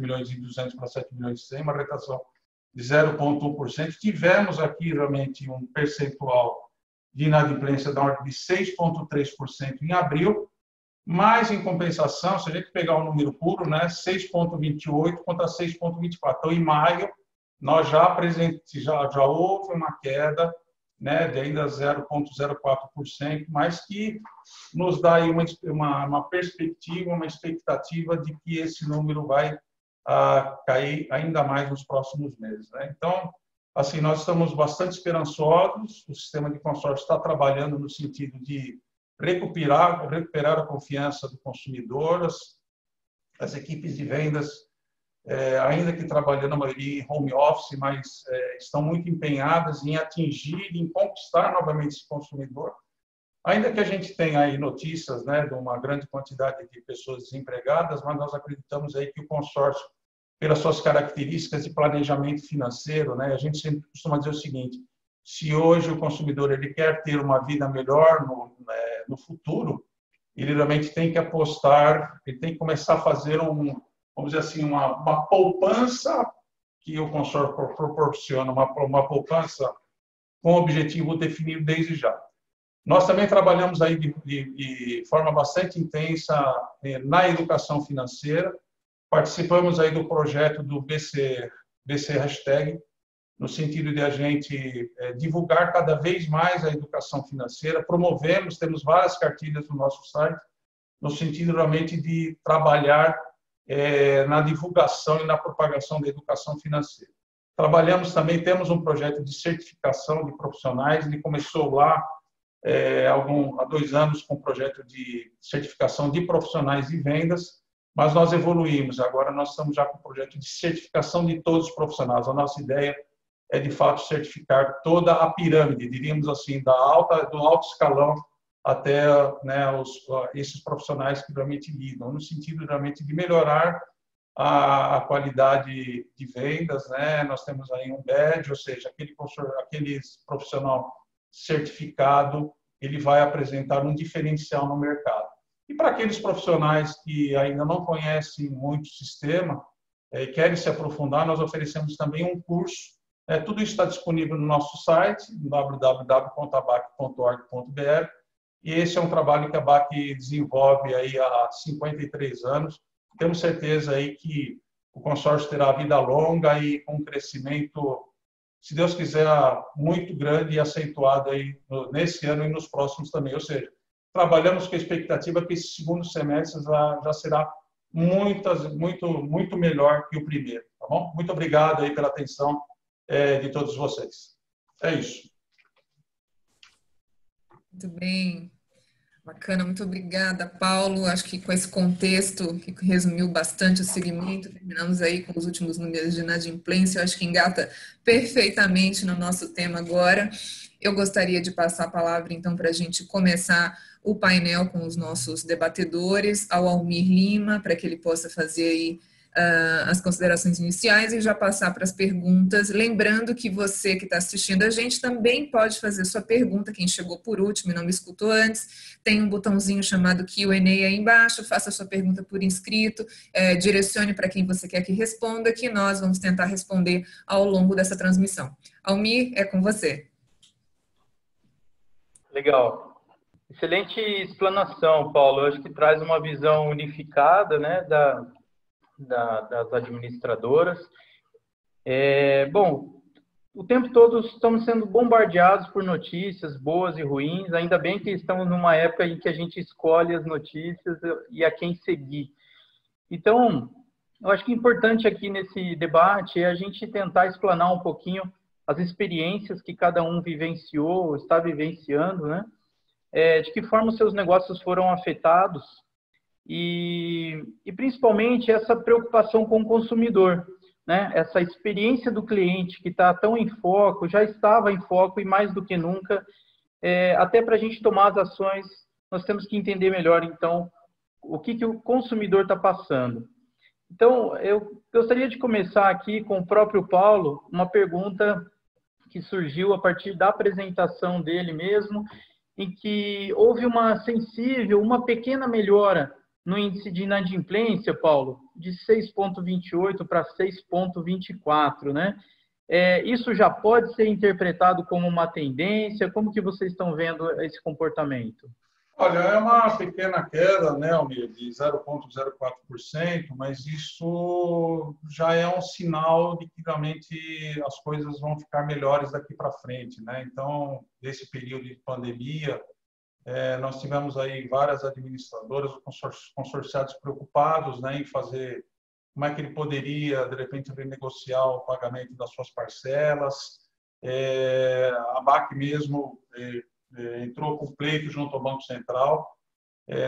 milhões e 200 para 7 milhões e 100, uma retração de 0,1%. Tivemos aqui realmente um percentual de inadimplência da ordem de 6,3% em abril, mas em compensação, se a gente pegar o número puro, né, 6,28 contra 6,24. Então, em maio, nós já houve uma queda, né, de ainda 0,04%, mas que nos dá aí uma perspectiva, uma expectativa de que esse número vai cair ainda mais nos próximos meses. Né? Então, assim, nós estamos bastante esperançosos, o sistema de consórcio está trabalhando no sentido de recuperar a confiança do consumidor, as equipes de vendas, ainda que trabalhando a maioria em home office, mas estão muito empenhadas em atingir, em conquistar novamente esse consumidor. Ainda que a gente tenha aí notícias, né, de uma grande quantidade de pessoas desempregadas, mas nós acreditamos aí que o consórcio, pelas suas características de planejamento financeiro, né, a gente sempre costuma dizer o seguinte: se hoje o consumidor ele quer ter uma vida melhor no futuro, ele realmente tem que apostar, ele tem que começar a fazer vamos dizer assim, uma poupança que o consórcio proporciona, uma poupança com objetivo definido desde já. Nós também trabalhamos aí de forma bastante intensa na educação financeira. Participamos aí do projeto do BC Hashtag, no sentido de a gente divulgar cada vez mais a educação financeira. Temos várias cartilhas no nosso site, no sentido realmente de trabalhar na divulgação e na propagação da educação financeira. Trabalhamos também, temos um projeto de certificação de profissionais, ele começou lá há 2 anos com um projeto de certificação de profissionais de vendas, mas nós evoluímos, agora nós estamos já com o projeto de certificação de todos os profissionais. A nossa ideia é, de fato, certificar toda a pirâmide, diríamos assim, do alto escalão até, né, esses profissionais que realmente lidam, no sentido realmente de melhorar a qualidade de vendas, né? Nós temos aí um badge, ou seja, aquele profissional certificado, ele vai apresentar um diferencial no mercado. E para aqueles profissionais que ainda não conhecem muito o sistema e querem se aprofundar, nós oferecemos também um curso. Tudo isso está disponível no nosso site, www.abac.org.br, e esse é um trabalho que a ABAC desenvolve aí há 53 anos. Temos certeza aí que o consórcio terá vida longa e com um crescimento, se Deus quiser, muito grande e acentuado aí nesse ano e nos próximos também. Ou seja, trabalhamos com a expectativa que esse segundo semestre já será muito melhor que o primeiro, tá bom? Muito obrigado aí pela atenção de todos vocês. É isso. Muito bem. Bacana, muito obrigada, Paulo. Acho que com esse contexto, que resumiu bastante o segmento, terminamos aí com os últimos números de inadimplência, eu acho que engata perfeitamente no nosso tema agora. Eu gostaria de passar a palavra, então, para a gente começar o painel com os nossos debatedores, ao Almir Lima, para que ele possa fazer aí as considerações iniciais e já passar para as perguntas. Lembrando que você que está assistindo a gente também pode fazer sua pergunta, quem chegou por último e não me escutou antes, tem um botãozinho chamado Q&A aí embaixo, faça a sua pergunta por inscrito, direcione para quem você quer que responda, que nós vamos tentar responder ao longo dessa transmissão. Almir, é com você. Legal. Excelente explanação, Paulo. Eu acho que traz uma visão unificada, né, das administradoras. Bom, o tempo todo estamos sendo bombardeados por notícias boas e ruins, ainda bem que estamos numa época em que a gente escolhe as notícias e a quem seguir. Então, eu acho que importante aqui nesse debate é a gente tentar explanar um pouquinho as experiências que cada um vivenciou, está vivenciando, né? De que forma os seus negócios foram afetados e principalmente essa preocupação com o consumidor, né? Essa experiência do cliente que está tão em foco, já estava em foco e mais do que nunca, até para a gente tomar as ações, nós temos que entender melhor, então, o que o consumidor está passando. Então, eu gostaria de começar aqui com o próprio Paulo, uma pergunta que surgiu a partir da apresentação dele mesmo, em que houve uma pequena melhora no índice de inadimplência, Paulo, de 6,28 para 6,24, né? Isso já pode ser interpretado como uma tendência? Como que vocês estão vendo esse comportamento? Olha, é uma pequena queda, né, Almir, de 0,04%, mas isso já é um sinal de que realmente as coisas vão ficar melhores daqui para frente, né? Então, nesse período de pandemia, nós tivemos aí várias administradoras, consorciados preocupados, né, em fazer como é que ele poderia, de repente, renegociar o pagamento das suas parcelas. A ABAC mesmo entrou com pleito junto ao Banco Central,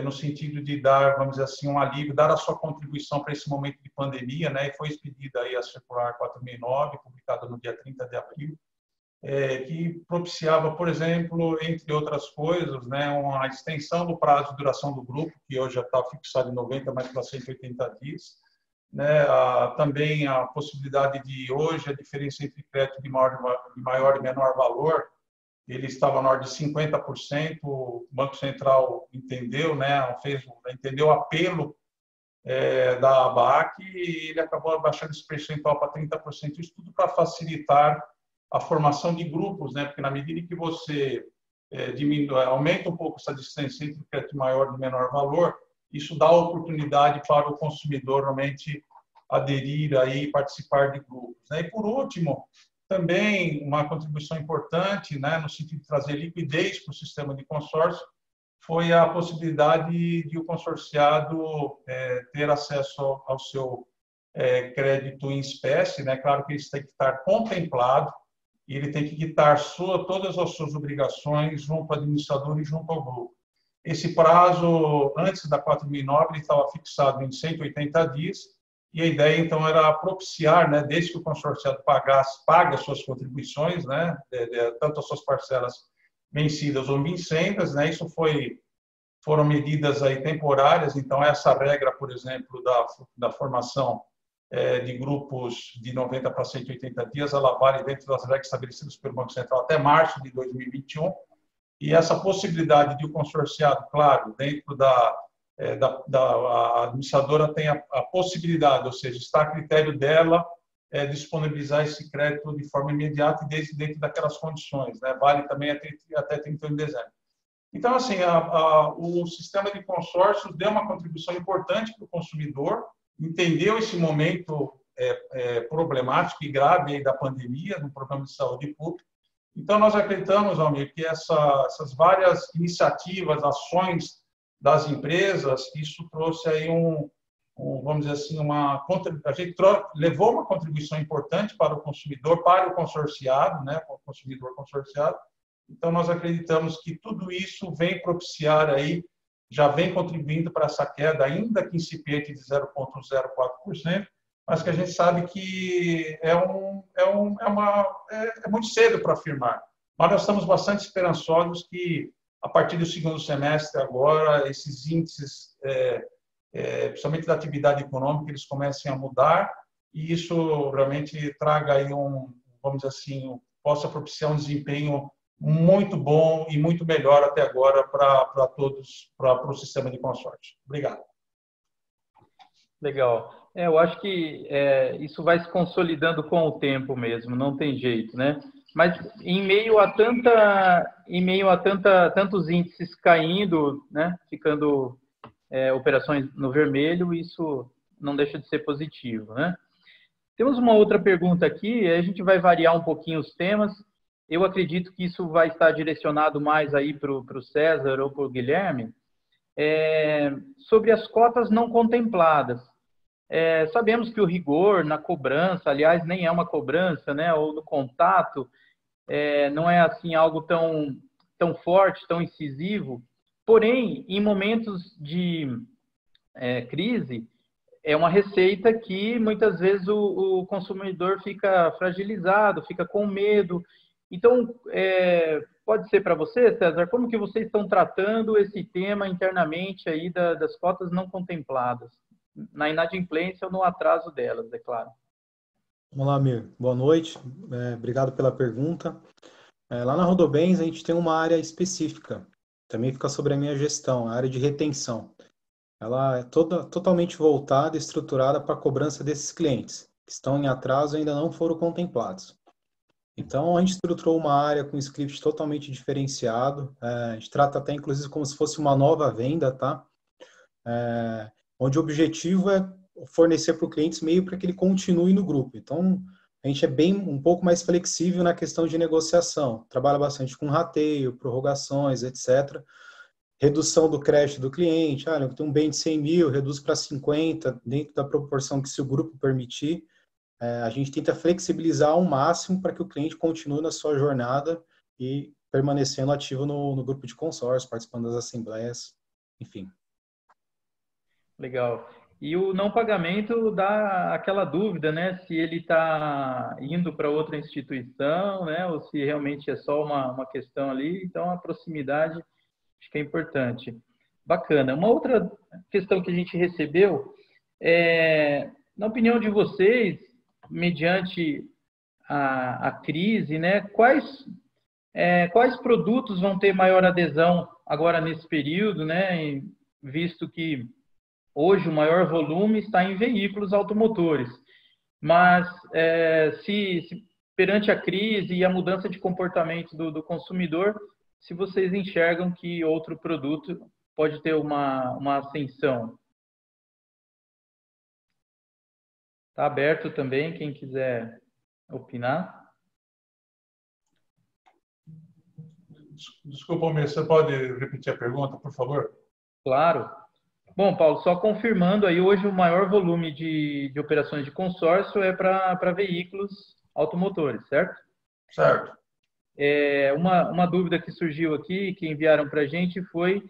no sentido de dar, vamos dizer assim, um alívio, dar a sua contribuição para esse momento de pandemia, né, e foi expedida aí a circular 4009, publicada no dia 30 de abril, que propiciava, por exemplo, entre outras coisas, né, uma extensão do prazo de duração do grupo, que hoje já está fixado em 90, mais para 180 dias, né, também a possibilidade de, hoje, a diferença entre crédito de maior e menor valor, ele estava na ordem de 50%, o Banco Central entendeu, né, entendeu o apelo da ABAC e ele acabou abaixando esse percentual para 30%, isso tudo para facilitar a formação de grupos, né? Porque na medida que você aumenta um pouco essa distância entre o crédito maior e menor valor, isso dá oportunidade para o consumidor realmente aderir aí e participar de grupos, né? E por último, também uma contribuição importante, né, no sentido de trazer liquidez para o sistema de consórcio, foi a possibilidade de o consorciado ter acesso ao seu crédito em espécie, né? Claro que isso tem que estar contemplado e ele tem que quitar todas as suas obrigações junto ao administrador e junto ao grupo. Esse prazo, antes da 4.009, ele estava fixado em 180 dias, e a ideia, então, era propiciar, né, desde que o consorciado pague as suas contribuições, né, tanto as suas parcelas vencidas ou vincendas, né, isso foram medidas aí temporárias, então, essa regra, por exemplo, da formação de grupos de 90 para 180 dias, ela vale dentro das regras estabelecidas pelo Banco Central até março de 2021, e essa possibilidade de o consorciado, claro, dentro da administradora tem a possibilidade, ou seja, está a critério dela disponibilizar esse crédito de forma imediata e dentro daquelas condições, né? Vale também até 31 de dezembro. Então, assim, o sistema de consórcios deu uma contribuição importante para o consumidor, entendeu esse momento problemático e grave aí da pandemia, no programa de saúde pública. Então, nós acreditamos, Almir, que essas várias iniciativas, ações das empresas, isso trouxe aí vamos dizer assim, a gente levou uma contribuição importante para o consumidor, para o consorciado, né, para o consumidor consorciado. Então, nós acreditamos que tudo isso vem propiciar aí, já vem contribuindo para essa queda, ainda que incipiente, de 0,04%, mas que a gente sabe que é muito cedo para afirmar. Mas nós estamos bastante esperançosos que, a partir do segundo semestre agora, esses índices, principalmente da atividade econômica, eles comecem a mudar e isso realmente traga aí vamos dizer assim, possa propiciar um desempenho muito bom e muito melhor até agora para todos, para o sistema de consórcio. Obrigado. Legal. Eu acho que isso vai se consolidando com o tempo mesmo, não tem jeito, né? Mas em meio a tantos índices caindo, né, ficando operações no vermelho, isso não deixa de ser positivo, né? Temos uma outra pergunta aqui, a gente vai variar um pouquinho os temas. Eu acredito que isso vai estar direcionado mais aí para o César ou para o Guilherme, sobre as cotas não contempladas. Sabemos que o rigor na cobrança, aliás, nem é uma cobrança, né, ou no contato, não é assim algo tão forte, tão incisivo. Porém, em momentos de crise, é uma receita que muitas vezes o consumidor fica fragilizado, fica com medo. Então, pode ser para você, César, como que vocês estão tratando esse tema internamente aí das cotas não contempladas, na inadimplência ou no atraso delas, é claro? Vamos lá, Mir. Boa noite. Obrigado pela pergunta. Lá na Rodobens, a gente tem uma área específica, também fica sobre a minha gestão, a área de retenção. Ela é totalmente voltada e estruturada para a cobrança desses clientes, que estão em atraso e ainda não foram contemplados. Então, a gente estruturou uma área com um script totalmente diferenciado, a gente trata até, inclusive, como se fosse uma nova venda, tá? Onde o objetivo é fornecer para o cliente meio para que ele continue no grupo. Então, a gente é um pouco mais flexível na questão de negociação, trabalha bastante com rateio, prorrogações, etc., redução do crédito do cliente, eu tenho um bem de 100 mil, reduz para 50, dentro da proporção que se o grupo permitir. A gente tenta flexibilizar ao máximo para que o cliente continue na sua jornada e permanecendo ativo no grupo de consórcio, participando das assembleias, enfim. Legal. E o não pagamento dá aquela dúvida, né? Se ele está indo para outra instituição, né? Ou se realmente é só uma questão ali. Então, a proximidade acho que é importante. Bacana. Uma outra questão que a gente recebeu na opinião de vocês, mediante a crise, né? Quais produtos vão ter maior adesão agora nesse período, né? Visto que hoje o maior volume está em veículos automotores. Mas se perante a crise e a mudança de comportamento do consumidor, se vocês enxergam que outro produto pode ter uma ascensão. Está aberto também, quem quiser opinar. Desculpa, Almir, você pode repetir a pergunta, por favor? Claro. Bom, Paulo, só confirmando aí, hoje o maior volume de operações de consórcio é para veículos automotores, certo? Certo. Uma dúvida que surgiu aqui, que enviaram para a gente, foi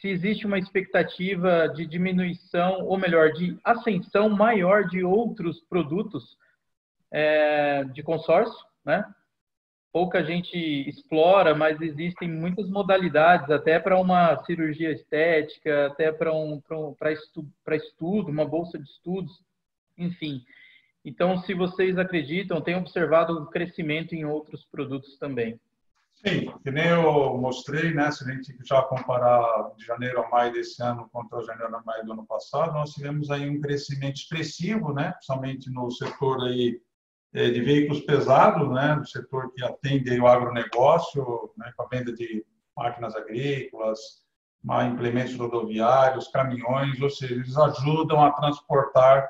se existe uma expectativa de diminuição, ou melhor, de ascensão maior de outros produtos de consórcio, né? Pouca gente explora, mas existem muitas modalidades, até para uma cirurgia estética, até para estudo, uma bolsa de estudos, enfim. Então, se vocês acreditam, têm observado o crescimento em outros produtos também. Sim, que nem eu mostrei, né? Se a gente já comparar de janeiro a maio desse ano contra janeiro a maio do ano passado, nós tivemos aí um crescimento expressivo, né? Principalmente no setor aí de veículos pesados, né? No setor que atende o agronegócio, né? Com a venda de máquinas agrícolas, implementos rodoviários, caminhões, ou seja, eles ajudam a transportar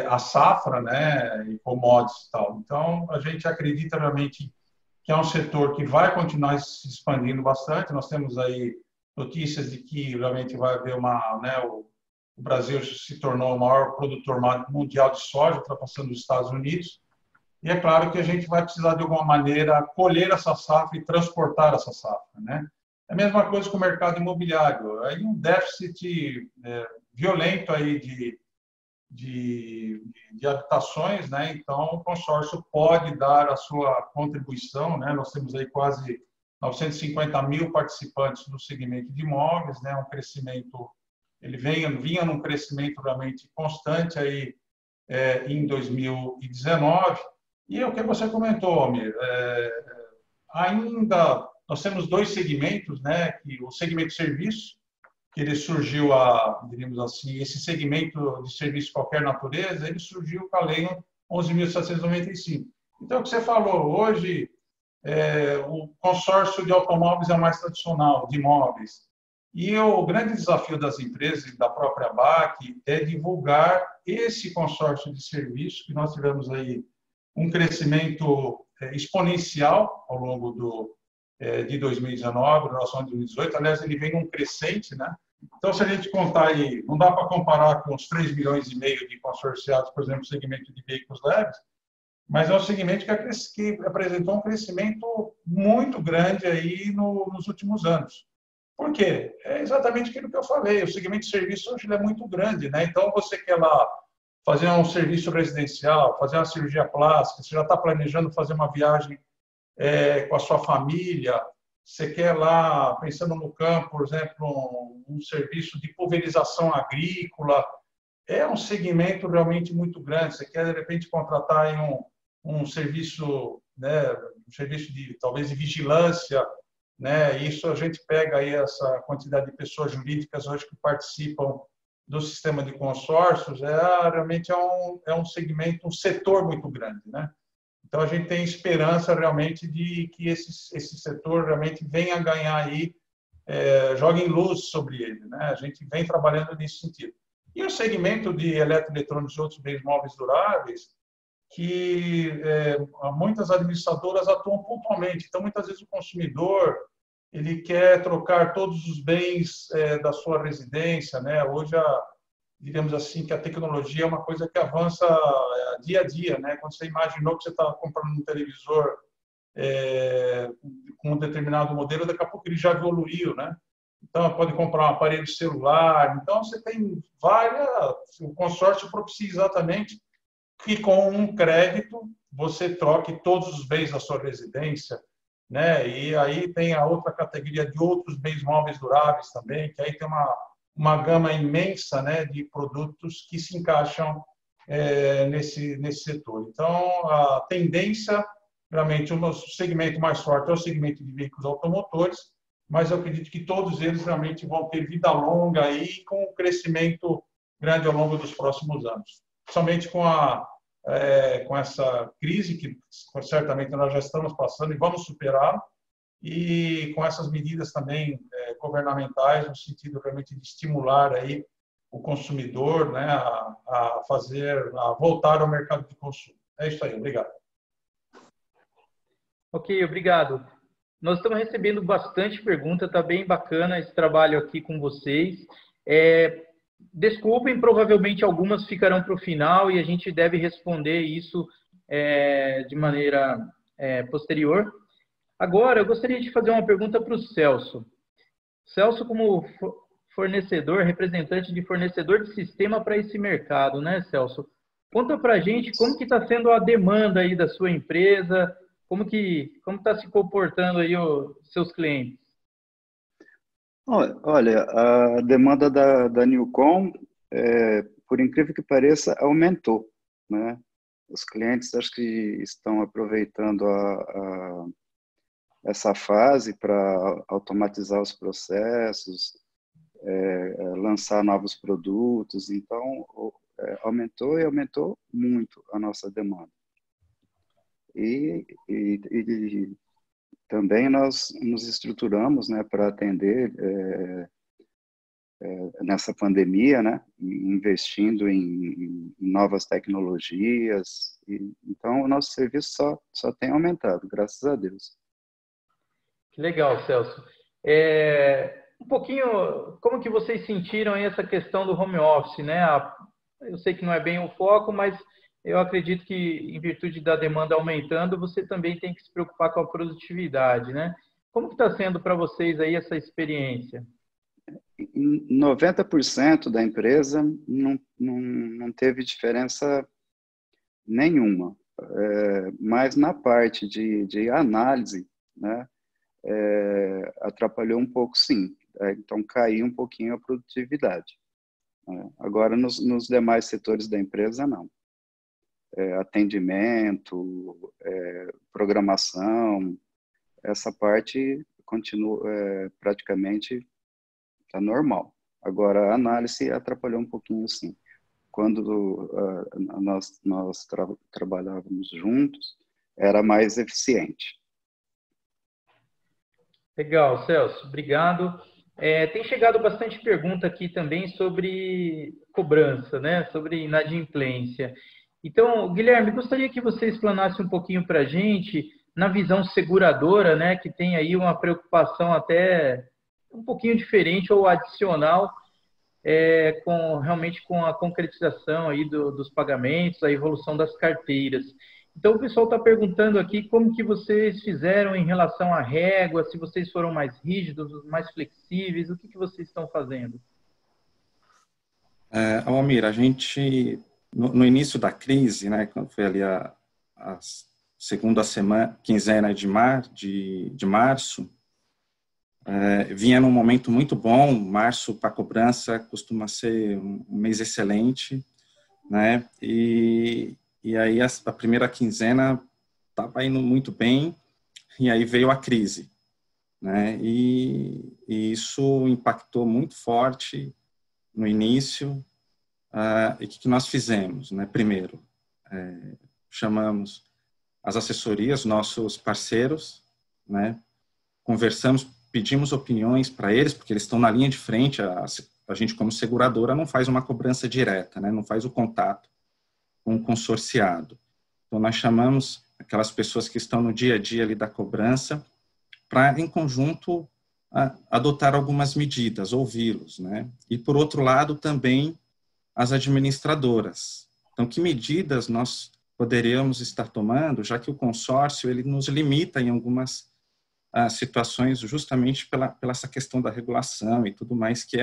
a safra, né? E commodities e tal. Então, a gente acredita realmente que é um setor que vai continuar se expandindo bastante. Nós temos aí notícias de que realmente vai haver o Brasil se tornou o maior produtor mundial de soja, ultrapassando os Estados Unidos. E é claro que a gente vai precisar, de alguma maneira, colher essa safra e transportar essa safra, né? É a mesma coisa com o mercado imobiliário. Aí um déficit violento aí de habitações, né? Então, o consórcio pode dar a sua contribuição, né? Nós temos aí quase 950 mil participantes no segmento de imóveis, né? Um crescimento, ele vinha num crescimento realmente constante aí em 2019. E o que você comentou, Almir, ainda nós temos dois segmentos, né? Que o segmento de serviço, que ele surgiu diríamos assim, esse segmento de serviço de qualquer natureza, ele surgiu com a Lei 11.795. Então, o que você falou, hoje, o consórcio de automóveis é o mais tradicional, de imóveis. E o grande desafio das empresas e da própria BAC é divulgar esse consórcio de serviço, que nós tivemos aí um crescimento exponencial ao longo de 2019, em relação a 2018. Aliás, ele vem num crescente, né? Então, se a gente contar aí, não dá para comparar com os 3,5 milhões de consorciados, por exemplo, no segmento de veículos leves, mas é um segmento que apresentou um crescimento muito grande aí nos últimos anos. Por quê? É exatamente aquilo que eu falei, o segmento de serviço hoje é muito grande, né? Então, você quer lá fazer um serviço residencial, fazer uma cirurgia plástica, você já está planejando fazer uma viagem com a sua família, você quer lá, pensando no campo, por exemplo, um serviço de pulverização agrícola, é um segmento realmente muito grande. Você quer, de repente, contratar aí um serviço, né, um serviço talvez de vigilância, né? Isso a gente pega aí essa quantidade de pessoas jurídicas hoje que participam do sistema de consórcios, realmente é um segmento, um setor muito grande, né? Então, a gente tem esperança realmente de que esse setor realmente venha a ganhar aí, jogue em luz sobre ele, né? A gente vem trabalhando nesse sentido. E o segmento de eletroeletrônicos e outros bens móveis duráveis, que muitas administradoras atuam pontualmente. Então, muitas vezes o consumidor ele quer trocar todos os bens da sua residência, né? Hoje digamos assim, que a tecnologia é uma coisa que avança dia a dia, né? Quando você imaginou que você estava comprando um televisor com um determinado modelo, daqui a pouco ele já evoluiu, né? Então, pode comprar um aparelho celular. Então, você tem o consórcio propicia exatamente que com um crédito você troque todos os bens da sua residência, né? E aí tem a outra categoria de outros bens móveis duráveis também, que aí tem uma gama imensa, né, de produtos que se encaixam nesse setor. Então, a tendência, realmente, o segmento mais forte é o segmento de veículos automotores, mas eu acredito que todos eles realmente vão ter vida longa aí, com um crescimento grande ao longo dos próximos anos. Somente com essa crise que certamente nós já estamos passando e vamos superar, e com essas medidas também governamentais, no sentido realmente de estimular aí o consumidor, né, a voltar ao mercado de consumo. É isso aí, obrigado. Ok, obrigado. nós estamos recebendo bastante pergunta, está bem bacana esse trabalho aqui com vocês. Desculpem, provavelmente algumas ficarão para o final e a gente deve responder isso de maneira posterior. Agora, eu gostaria de fazer uma pergunta para o Celso. Celso, como fornecedor, representante de fornecedor de sistema para esse mercado, né, Celso? Conta para a gente como que está sendo a demanda aí da sua empresa, como está se comportando aí os seus clientes? Olha, a demanda da Newcom, por incrível que pareça, aumentou, né? Os clientes acho que estão aproveitando essa fase para automatizar os processos, lançar novos produtos, então aumentou e aumentou muito a nossa demanda. E também nós nos estruturamos, né, para atender nessa pandemia, né, investindo em novas tecnologias. Então, o nosso serviço só tem aumentado, graças a Deus. Que legal, Celso. Um pouquinho, como que vocês sentiram aí essa questão do home office, né? Eu sei que não é bem o foco, mas eu acredito que, em virtude da demanda aumentando, você também tem que se preocupar com a produtividade, né? Como que está sendo para vocês aí essa experiência? 90% da empresa não teve diferença nenhuma, mas na parte de análise, né, atrapalhou um pouco, sim. Então, caiu um pouquinho a produtividade. Agora, nos demais setores da empresa, não. Atendimento, programação, essa parte continua praticamente tá normal. Agora, a análise atrapalhou um pouquinho, sim. Quando nós trabalhávamos juntos, era mais eficiente. Legal, Celso. Obrigado. Tem chegado bastante pergunta aqui também sobre cobrança, né? Sobre inadimplência. Então, Guilherme, gostaria que você explanasse um pouquinho para a gente, na visão seguradora, né? Que tem aí uma preocupação até um pouquinho diferente ou adicional, realmente com a concretização aí dos pagamentos, a evolução das carteiras. Então, o pessoal está perguntando aqui como que vocês fizeram em relação à régua, se vocês foram mais rígidos, mais flexíveis, o que vocês estão fazendo? Almir, a gente, no início da crise, né, quando foi ali a segunda quinzena de março, vinha num momento muito bom. Março para cobrança costuma ser um mês excelente, né? E aí a primeira quinzena estava indo muito bem, e aí veio a crise, né? E isso impactou muito forte no início. E o que nós fizemos, né? Primeiro, chamamos as assessorias, nossos parceiros, né? Conversamos, pedimos opiniões para eles, porque eles estão na linha de frente. A gente, como seguradora, não faz uma cobrança direta, né? Não faz o contato com o consorciado. Então, nós chamamos aquelas pessoas que estão no dia a dia ali da cobrança para, em conjunto, adotar algumas medidas, ouvi-los, né? E, por outro lado, também as administradoras. Então, que medidas nós poderíamos estar tomando, já que o consórcio ele nos limita em algumas situações, justamente pela essa questão da regulação e tudo mais, que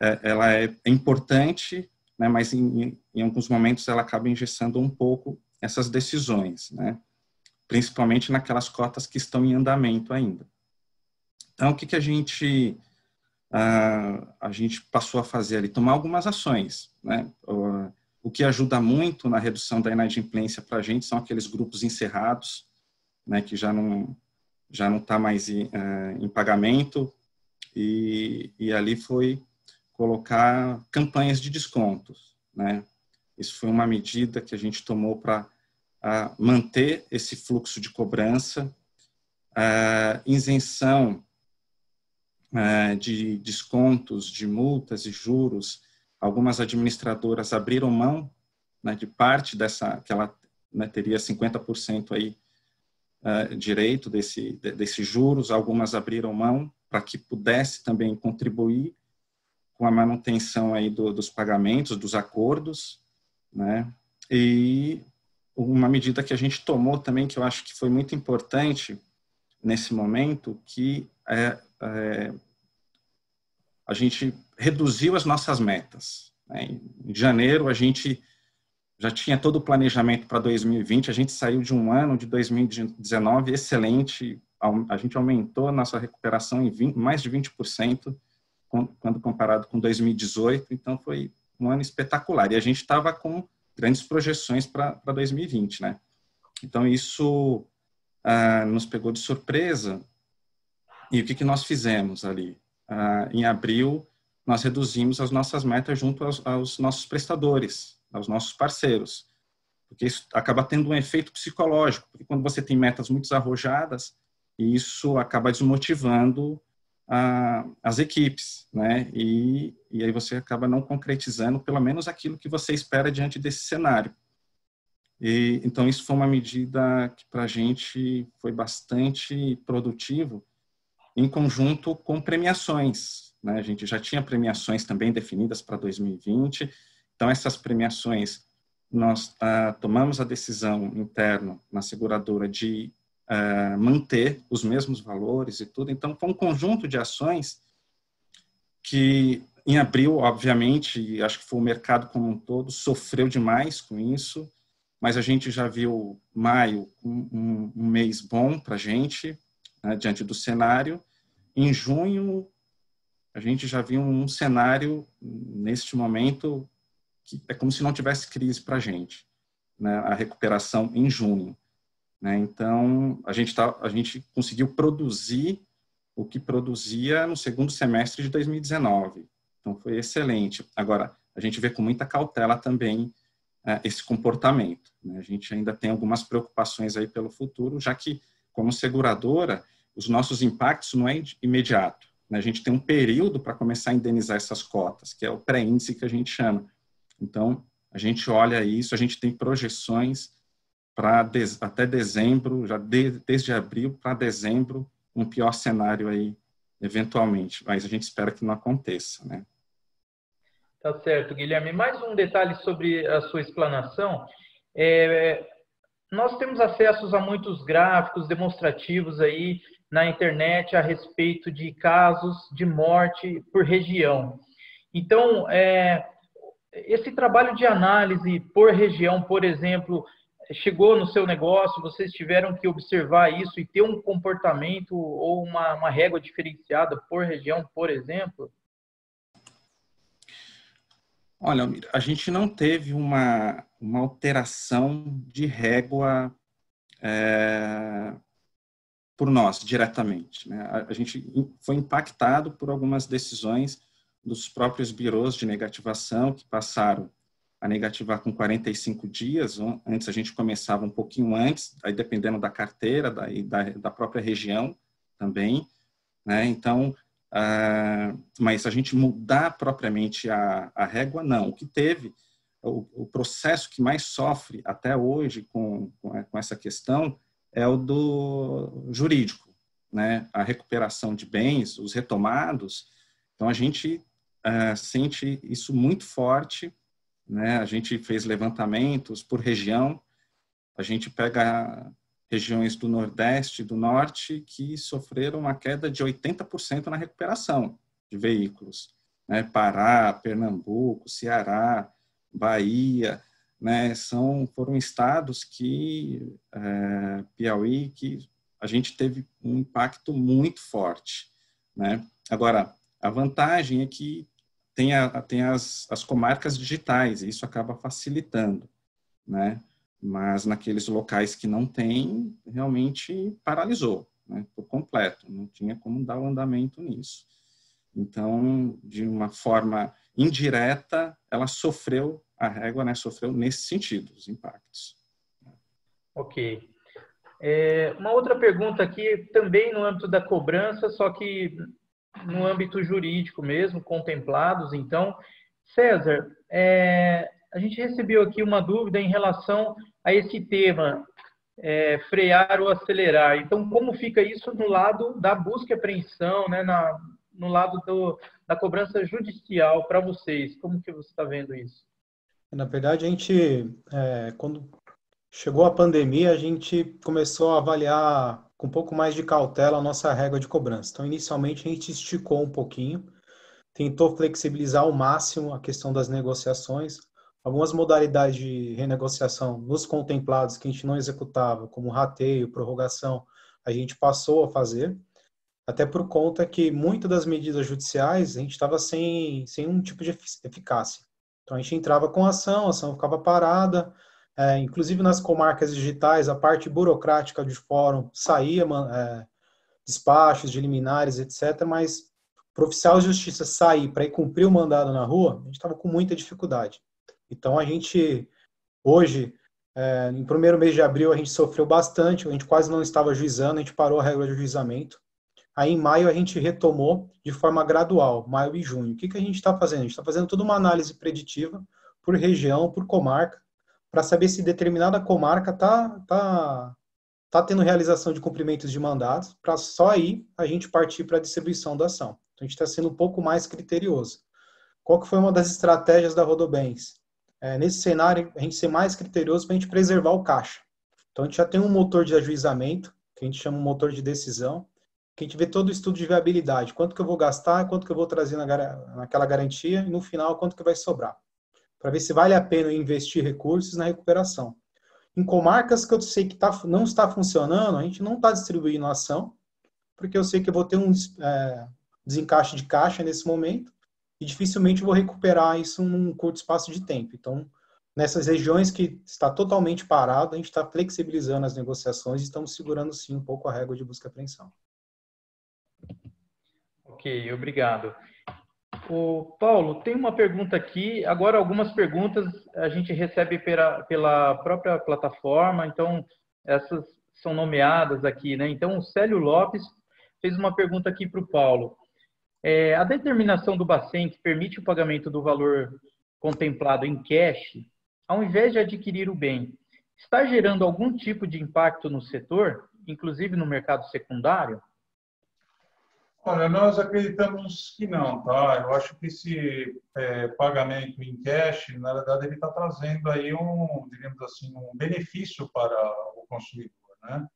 ela é importante, né, mas em alguns momentos ela acaba engessando um pouco essas decisões, né, principalmente naquelas cotas que estão em andamento ainda. Então, o que a gente passou a fazer ali? Tomar algumas ações, né? O que ajuda muito na redução da inadimplência para a gente são aqueles grupos encerrados, né, que já não está mais em pagamento, e ali foi colocar campanhas de descontos, né? Isso foi uma medida que a gente tomou para manter esse fluxo de cobrança, isenção de descontos, de multas e juros. Algumas administradoras abriram mão, né, de parte dessa, que ela, né, teria 50% aí direito desses juros, algumas abriram mão para que pudesse também contribuir com a manutenção aí dos pagamentos, dos acordos, né? E uma medida que a gente tomou também, que eu acho que foi muito importante nesse momento, que a gente reduziu as nossas metas, né? Em janeiro, a gente já tinha todo o planejamento para 2020, a gente saiu de um ano de 2019 excelente, a gente aumentou a nossa recuperação em mais de 20%, quando comparado com 2018, então foi um ano espetacular, e a gente estava com grandes projeções para 2020, né? Então isso nos pegou de surpresa, e o que nós fizemos ali? Em abril, nós reduzimos as nossas metas junto aos nossos prestadores, aos nossos parceiros, porque isso acaba tendo um efeito psicológico, porque quando você tem metas muito arrojadas, isso acaba desmotivando as equipes, né? E aí você acaba não concretizando pelo menos aquilo que você espera diante desse cenário. Então isso foi uma medida que para a gente foi bastante produtivo, em conjunto com premiações, né? A gente já tinha premiações também definidas para 2020, então essas premiações, nós tomamos a decisão interna na seguradora de manter os mesmos valores e tudo. Então, foi um conjunto de ações que, em abril, obviamente, acho que foi o mercado como um todo, sofreu demais com isso, mas a gente já viu maio um mês bom para a gente, né, diante do cenário. Em junho, a gente já viu um cenário, neste momento, que é como se não tivesse crise para a gente, né, a recuperação em junho. Né? Então, a gente conseguiu produzir o que produzia no segundo semestre de 2019. Então, foi excelente. Agora, a gente vê com muita cautela também esse comportamento, né? A gente ainda tem algumas preocupações aí pelo futuro, já que, como seguradora, os nossos impactos não é imediato, né? A gente tem um período para começar a indenizar essas cotas, que é o pré-índice que a gente chama. Então, a gente olha isso, a gente tem projeções para até dezembro, já desde abril para dezembro, um pior cenário aí, eventualmente, mas a gente espera que não aconteça, né? Tá certo, Guilherme. Mais um detalhe sobre a sua explanação. Nós temos acessos a muitos gráficos demonstrativos aí na internet a respeito de casos de morte por região. Então, esse trabalho de análise por região, por exemplo, chegou no seu negócio, vocês tiveram que observar isso e ter um comportamento ou uma régua diferenciada por região, por exemplo? Olha, a gente não teve uma alteração de régua por nós, diretamente, né? A gente foi impactado por algumas decisões dos próprios birôs de negativação, que passaram a negativar com 45 dias. Antes a gente começava um pouquinho antes, aí dependendo da carteira da própria região também, né? Então, mas a gente mudar propriamente a régua, não. O que teve, o processo que mais sofre até hoje com essa questão é o do jurídico, né? A recuperação de bens, os retomados. Então, a gente sente isso muito forte, né? A gente fez levantamentos por região, a gente pega regiões do Nordeste e do Norte que sofreram uma queda de 80% na recuperação de veículos, né? Pará, Pernambuco, Ceará, Bahia, né? Foram estados que, Piauí, que a gente teve um impacto muito forte, né? Agora, a vantagem é que tem as comarcas digitais, e isso acaba facilitando, né? Mas naqueles locais que não tem, realmente paralisou, né, por completo, não tinha como dar o andamento nisso. Então, de uma forma indireta, ela sofreu, a régua, né, sofreu nesse sentido, os impactos. Ok. Uma outra pergunta aqui, também no âmbito da cobrança, só que no âmbito jurídico mesmo, contemplados. Então, César, a gente recebeu aqui uma dúvida em relação a esse tema. frear ou acelerar. Então, como fica isso no lado da busca e apreensão, né, no lado da cobrança judicial para vocês? Como que você está vendo isso? Na verdade, a gente, quando chegou a pandemia, a gente começou a avaliar com um pouco mais de cautela a nossa regra de cobrança. Então, inicialmente, a gente esticou um pouquinho, tentou flexibilizar ao máximo a questão das negociações. Algumas modalidades de renegociação nos contemplados que a gente não executava, como rateio, prorrogação, a gente passou a fazer, até por conta que muitas das medidas judiciais a gente estava sem um tipo de eficácia. Então, a gente entrava com a ação ficava parada, inclusive nas comarcas digitais, a parte burocrática de fórum saía, despachos de liminares, etc., mas para o oficial de justiça sair para ir cumprir o mandado na rua, a gente estava com muita dificuldade. Então, a gente, hoje, no primeiro mês de abril, a gente sofreu bastante, a gente quase não estava ajuizando, a gente parou a regra de ajuizamento. Aí, em maio, a gente retomou de forma gradual, maio e junho. O que a gente está fazendo? A gente está fazendo toda uma análise preditiva por região, por comarca, para saber se determinada comarca está tendo realização de cumprimentos de mandatos, para só aí a gente partir para a distribuição da ação. Então, a gente está sendo um pouco mais criterioso. Qual que foi uma das estratégias da Rodobens? Nesse cenário, a gente ser mais criterioso para a gente preservar o caixa. Então, a gente já tem um motor de ajuizamento, que a gente chama de motor de decisão, que a gente vê todo o estudo de viabilidade, quanto que eu vou gastar, quanto que eu vou trazer naquela garantia, e no final, quanto que vai sobrar, para ver se vale a pena investir recursos na recuperação. Em comarcas que eu sei que não está funcionando, a gente não está distribuindo a ação, porque eu sei que eu vou ter um desencaixe de caixa nesse momento, e dificilmente vou recuperar isso num curto espaço de tempo. Então, nessas regiões que está totalmente parado, a gente está flexibilizando as negociações e estamos segurando, sim, um pouco a régua de busca e apreensão. Ok, obrigado. O Paulo, tem uma pergunta aqui. Agora, algumas perguntas a gente recebe pela própria plataforma, então essas são nomeadas aqui, né? Então, o Célio Lopes fez uma pergunta aqui para o Paulo. A determinação do Bacen que permite o pagamento do valor contemplado em cash, ao invés de adquirir o bem, está gerando algum tipo de impacto no setor, inclusive no mercado secundário? Olha, nós acreditamos que não, tá? Eu acho que esse pagamento em cash, na verdade, ele está trazendo aí digamos assim, um benefício para o consumidor, né?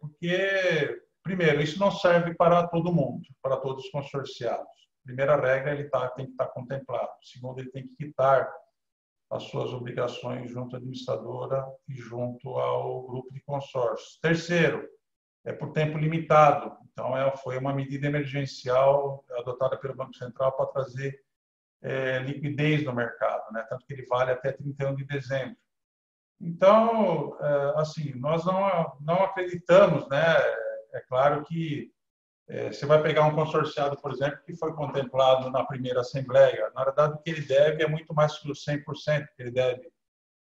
Porque, primeiro, isso não serve para todo mundo, para todos os consorciados. Primeira regra, ele tem que estar contemplado. Segundo, ele tem que quitar as suas obrigações junto à administradora e junto ao grupo de consórcios. Terceiro, por tempo limitado. Então, foi uma medida emergencial adotada pelo Banco Central para trazer liquidez no mercado, né? Tanto que ele vale até 31 de dezembro. Então, assim, nós não acreditamos, né? É claro que você vai pegar um consorciado, por exemplo, que foi contemplado na primeira assembleia. Na verdade, o que ele deve é muito mais que os 100% que ele deve.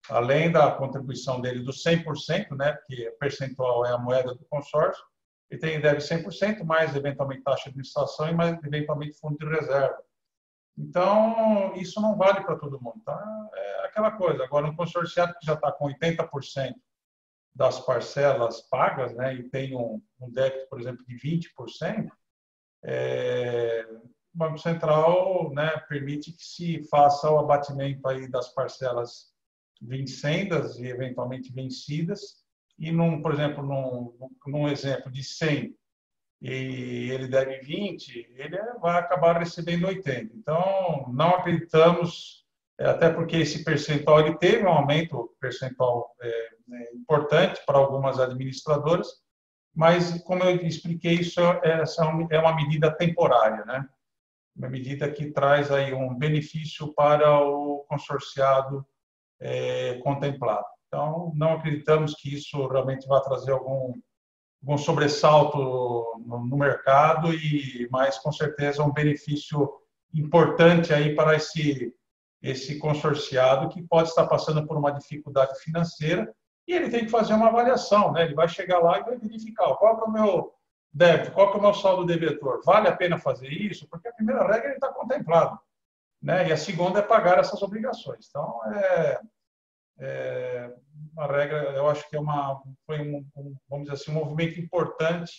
Além da contribuição dele dos 100%, né, porque percentual é a moeda do consórcio, ele deve 100%, mais eventualmente taxa de administração e mais eventualmente fundo de reserva. Então, isso não vale para todo mundo. Tá? É aquela coisa. Agora, um consorciado que já está com 80% das parcelas pagas, né, e tem um débito, por exemplo, de 20%, o Banco Central, né, permite que se faça o abatimento aí das parcelas vincendas e eventualmente vencidas, e por exemplo, num exemplo de 100 e ele deve 20, ele vai acabar recebendo 80. Então, não acreditamos, até porque esse percentual ele teve um aumento percentual importante para algumas administradoras, mas, como eu expliquei, isso é uma medida temporária, né? Uma medida que traz aí um benefício para o consorciado contemplado. Então, não acreditamos que isso realmente vai trazer algum sobressalto no mercado, mas, com certeza, um benefício importante aí para esse consorciado que pode estar passando por uma dificuldade financeira e ele tem que fazer uma avaliação, né? Ele vai chegar lá e vai verificar qual que é o meu débito, qual que é o meu saldo devedor. Vale a pena fazer isso? Porque a primeira regra ele está contemplado, né? E a segunda é pagar essas obrigações. Então, uma regra, eu acho que foi vamos dizer assim, um movimento importante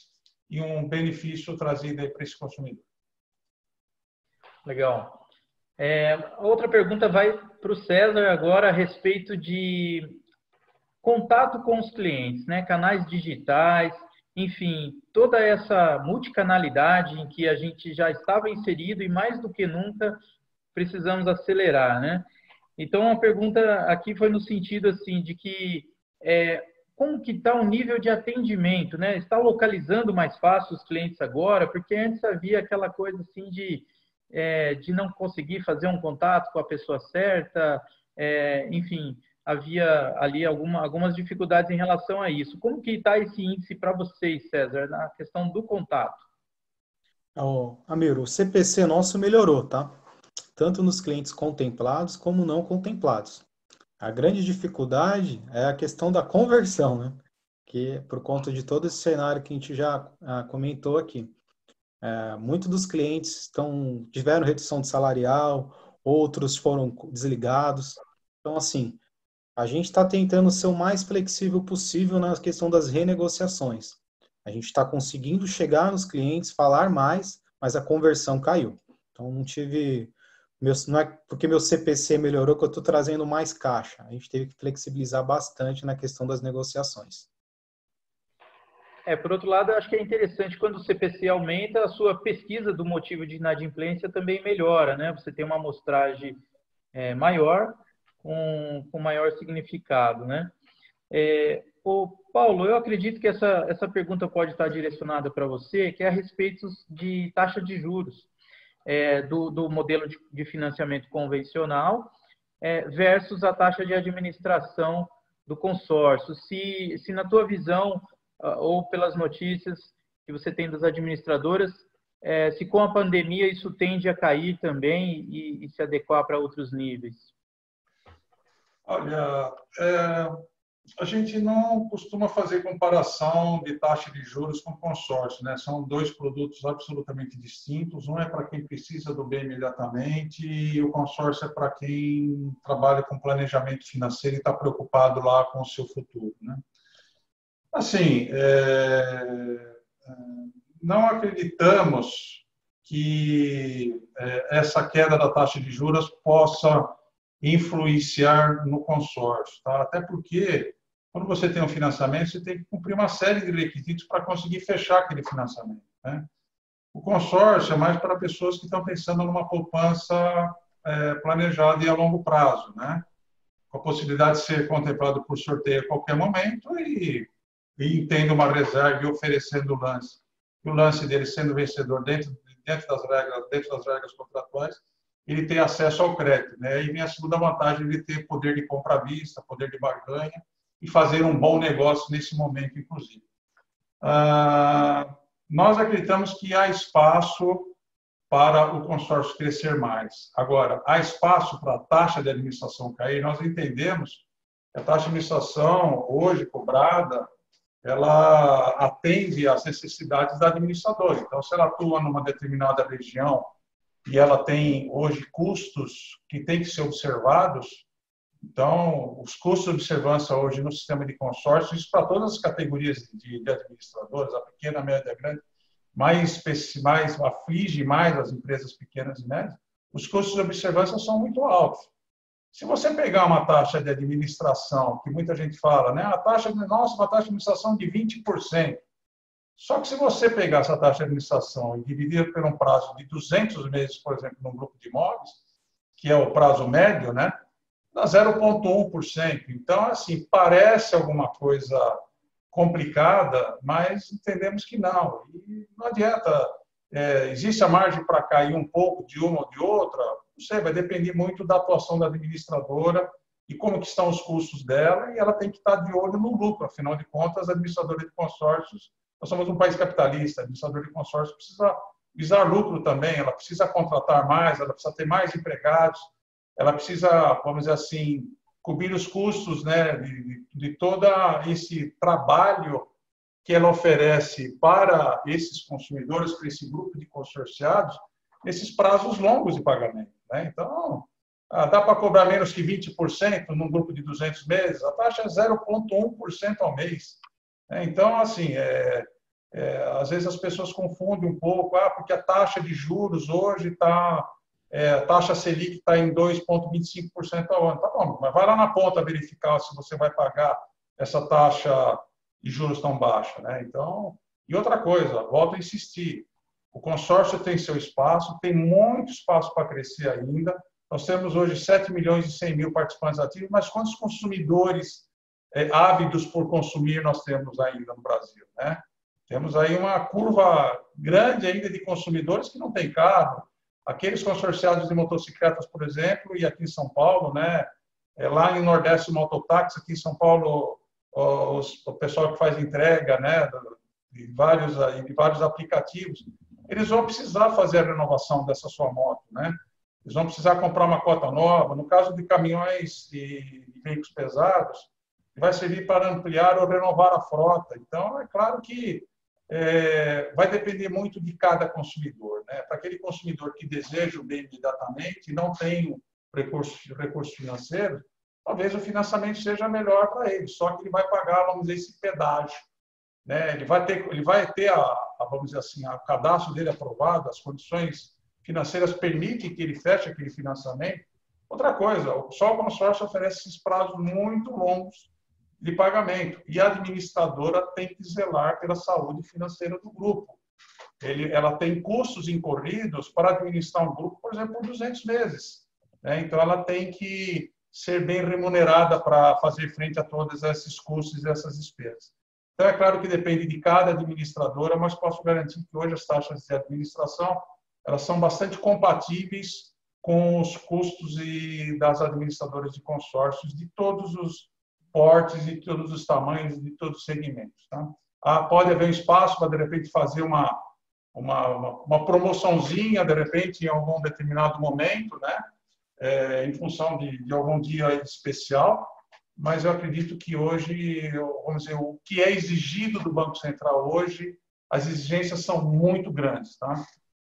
e um benefício trazido aí para esse consumidor. Legal. Outra pergunta vai para o César agora a respeito de contato com os clientes, né? Canais digitais, enfim, toda essa multicanalidade em que a gente já estava inserido e mais do que nunca precisamos acelerar, né? Então, a pergunta aqui foi no sentido assim de que como que está o nível de atendimento, né? Está localizando mais fácil os clientes agora? Porque antes havia aquela coisa assim de não conseguir fazer um contato com a pessoa certa, enfim, havia ali algumas dificuldades em relação a isso. Como que está esse índice para vocês, César, na questão do contato? Amir, o CPC nosso melhorou, tá? Tanto nos clientes contemplados como não contemplados. A grande dificuldade é a questão da conversão, né? Que por conta de todo esse cenário que a gente já comentou aqui. Muitos dos clientes tiveram redução de salarial, outros foram desligados. Então, assim, a gente está tentando ser o mais flexível possível na questão das renegociações. A gente está conseguindo chegar nos clientes, falar mais, mas a conversão caiu. Então, não é porque meu CPC melhorou que eu estou trazendo mais caixa. A gente teve que flexibilizar bastante na questão das negociações. Por outro lado, eu acho que é interessante quando o CPC aumenta, a sua pesquisa do motivo de inadimplência também melhora, né? Você tem uma amostragem maior, com maior significado, né? Paulo, eu acredito que essa pergunta pode estar direcionada para você, que é a respeito de taxa de juros. Do modelo de financiamento convencional versus a taxa de administração do consórcio. Se na tua visão, ou pelas notícias que você tem das administradoras, se com a pandemia isso tende a cair também e se adequar para outros níveis. Olha, a gente não costuma fazer comparação de taxa de juros com consórcio, né? São dois produtos absolutamente distintos. Um é para quem precisa do bem imediatamente e o consórcio é para quem trabalha com planejamento financeiro e está preocupado lá com o seu futuro, né? Assim, não acreditamos que essa queda da taxa de juros possa influenciar no consórcio, tá? Até porque quando você tem um financiamento, você tem que cumprir uma série de requisitos para conseguir fechar aquele financiamento, né? O consórcio é mais para pessoas que estão pensando numa poupança planejada e a longo prazo, né? Com a possibilidade de ser contemplado por sorteio a qualquer momento e tendo uma reserva e oferecendo o lance. E o lance dele sendo vencedor dentro das regras contratuais, ele tem acesso ao crédito, né? E vem a segunda vantagem de ter poder de compra à vista, poder de barganha e fazer um bom negócio nesse momento, inclusive. Nós acreditamos que há espaço para o consórcio crescer mais. Agora, há espaço para a taxa de administração cair? Nós entendemos que a taxa de administração, hoje cobrada, ela atende às necessidades da administradora. Então, se ela atua numa determinada região e ela tem hoje custos que têm que ser observados, então, os custos de observância hoje no sistema de consórcio, isso para todas as categorias de administradores, a pequena, a média, a grande, mais aflige mais as empresas pequenas e médias, os custos de observância são muito altos. Se você pegar uma taxa de administração, que muita gente fala, né? Uma taxa de administração de 20%. Só que se você pegar essa taxa de administração e dividir por um prazo de 200 meses, por exemplo, num grupo de imóveis, que é o prazo médio, né? Dá 0,1%. Então, assim, parece alguma coisa complicada, mas entendemos que não. E não adianta. Existe a margem para cair um pouco de uma ou de outra? Não sei, vai depender muito da atuação da administradora e como que estão os custos dela, e ela tem que estar de olho no lucro. Afinal de contas, a administradora de consórcios, nós somos um país capitalista, a administradora de consórcios precisa visar lucro também, ela precisa contratar mais, ela precisa ter mais empregados, ela precisa, vamos dizer assim, cobrir os custos, né, de todo esse trabalho que ela oferece para esses consumidores, para esse grupo de consorciados, nesses prazos longos de pagamento, né? Então, dá para cobrar menos que 20% num grupo de 200 meses? A taxa é 0,1% ao mês. Então, assim, às vezes as pessoas confundem um pouco, porque a taxa de juros hoje está, a taxa Selic está em 2,25% ao ano. Tá bom, mas vai lá na ponta verificar se você vai pagar essa taxa de juros tão baixa, né? Então, e outra coisa, volto a insistir, o consórcio tem seu espaço, tem muito espaço para crescer ainda. Nós temos hoje 7 milhões e 100 mil participantes ativos, mas quantos consumidores ávidos por consumir nós temos ainda no Brasil, né? Temos aí uma curva grande ainda de consumidores que não têm carro. Aqueles consorciados de motocicletas, por exemplo, e aqui em São Paulo, né? Lá em Nordeste, o mototáxi, aqui em São Paulo, o pessoal que faz entrega, né? De vários aplicativos, eles vão precisar fazer a renovação dessa sua moto, né? Eles vão precisar comprar uma cota nova. No caso de caminhões e veículos pesados, vai servir para ampliar ou renovar a frota. Então, é claro que vai depender muito de cada consumidor, né? Para aquele consumidor que deseja o bem imediatamente e não tem recursos financeiros, talvez o financiamento seja melhor para ele, só que ele vai pagar, vamos dizer, esse pedágio, né? Ele vai ter vamos dizer assim, o cadastro dele aprovado, as condições financeiras permitem que ele feche aquele financiamento. Outra coisa, só o consórcio oferece esses prazos muito longos de pagamento e a administradora tem que zelar pela saúde financeira do grupo. Ela tem custos incorridos para administrar um grupo, por exemplo, por 200 meses, né? Então, ela tem que ser bem remunerada para fazer frente a todos esses custos e essas despesas. Então, é claro que depende de cada administradora, mas posso garantir que hoje as taxas de administração elas são bastante compatíveis com os custos das administradoras de consórcios de todos os portes, de todos os tamanhos, de todos os segmentos. Tá? Pode haver um espaço para, de repente, fazer uma promoçãozinha, de repente, em algum determinado momento, né? Em função de algum dia especial, mas eu acredito que hoje, vamos dizer, o que é exigido do Banco Central hoje, as exigências são muito grandes, tá?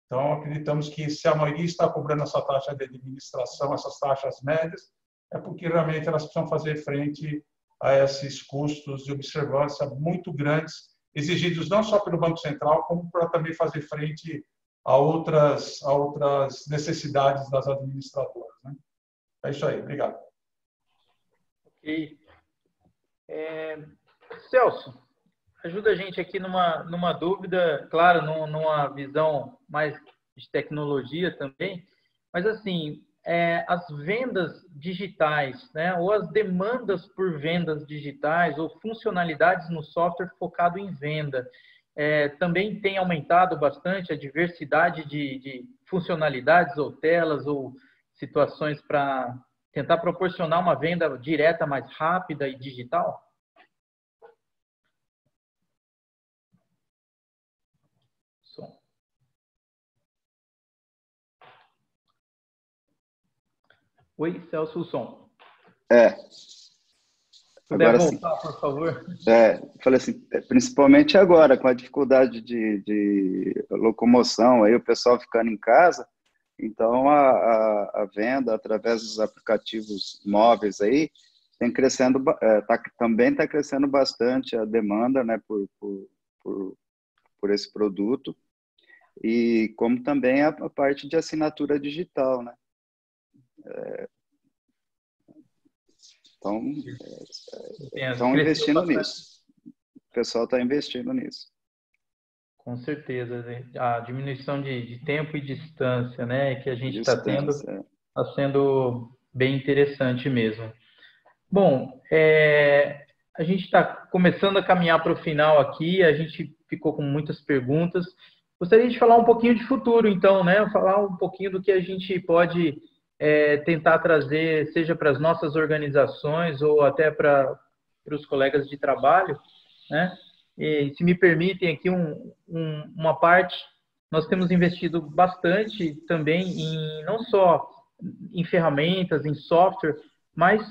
Então, acreditamos que se a maioria está cobrando essa taxa de administração, essas taxas médias, é porque realmente elas precisam fazer frente a esses custos de observância muito grandes, exigidos não só pelo Banco Central, como para também fazer frente a outras necessidades das administradoras, né? É isso aí, obrigado. Ok. Celso, ajuda a gente aqui numa dúvida, claro, numa visão mais de tecnologia também, mas assim, as vendas digitais, né, ou as demandas por vendas digitais ou funcionalidades no software focado em venda, também tem aumentado bastante a diversidade de funcionalidades ou telas ou situações para tentar proporcionar uma venda direta mais rápida e digital? Oi, Celso, o som. Puder voltar, sim, por favor. Falei assim, principalmente agora, com a dificuldade de locomoção, aí o pessoal ficando em casa, então a venda através dos aplicativos móveis aí tem crescendo, também está crescendo bastante a demanda, né, por esse produto, e como também a parte de assinatura digital, né? Então, estão investindo nisso. O pessoal está investindo nisso. Com certeza. A diminuição de tempo e distância, né, que a gente está tendo, está sendo bem interessante mesmo. Bom, a gente está começando a caminhar para o final aqui, a gente ficou com muitas perguntas. Gostaria de falar um pouquinho de futuro, então, né? Falar um pouquinho do que a gente pode tentar trazer, seja para as nossas organizações ou até para os colegas de trabalho, né? E, se me permitem aqui uma parte, nós temos investido bastante também não só em ferramentas, em software, mas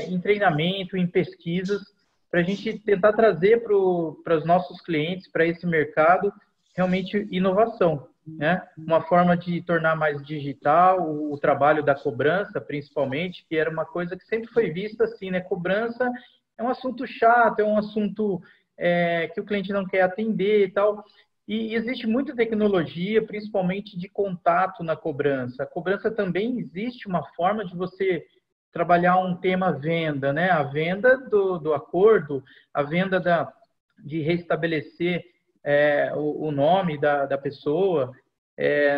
em treinamento, em pesquisas, para a gente tentar trazer para os nossos clientes, para esse mercado, realmente inovação, né? Uma forma de tornar mais digital o trabalho da cobrança, principalmente, que era uma coisa que sempre foi vista assim, né? Cobrança é um assunto chato, é um assunto que o cliente não quer atender e tal. E existe muita tecnologia, principalmente de contato na cobrança. A cobrança também existe uma forma de você trabalhar um tema venda, né? A venda do acordo, a venda de restabelecer o nome da pessoa.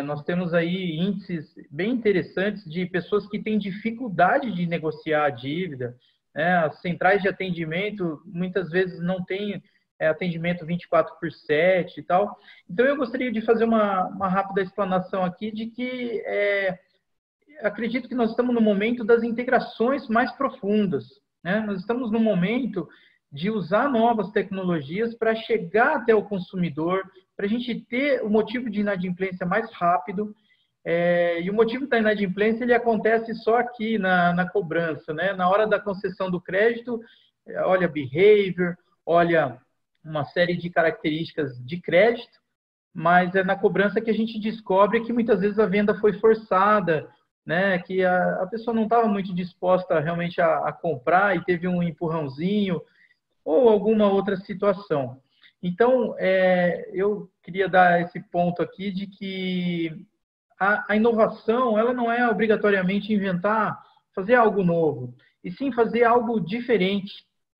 Nós temos aí índices bem interessantes de pessoas que têm dificuldade de negociar a dívida, né? As centrais de atendimento muitas vezes não têm atendimento 24/7 e tal. Então, eu gostaria de fazer uma rápida explanação aqui de que acredito que nós estamos no momento das integrações mais profundas, né? Nós estamos no momento de usar novas tecnologias para chegar até o consumidor, para a gente ter o motivo de inadimplência mais rápido. E o motivo da inadimplência ele acontece só aqui na cobrança, né? Na hora da concessão do crédito, olha behavior, olha uma série de características de crédito, mas é na cobrança que a gente descobre que muitas vezes a venda foi forçada, né? Que a pessoa não estava muito disposta realmente a comprar e teve um empurrãozinho ou alguma outra situação. Então, eu queria dar esse ponto aqui de que a inovação ela não é obrigatoriamente inventar, fazer algo novo, e sim fazer algo diferente,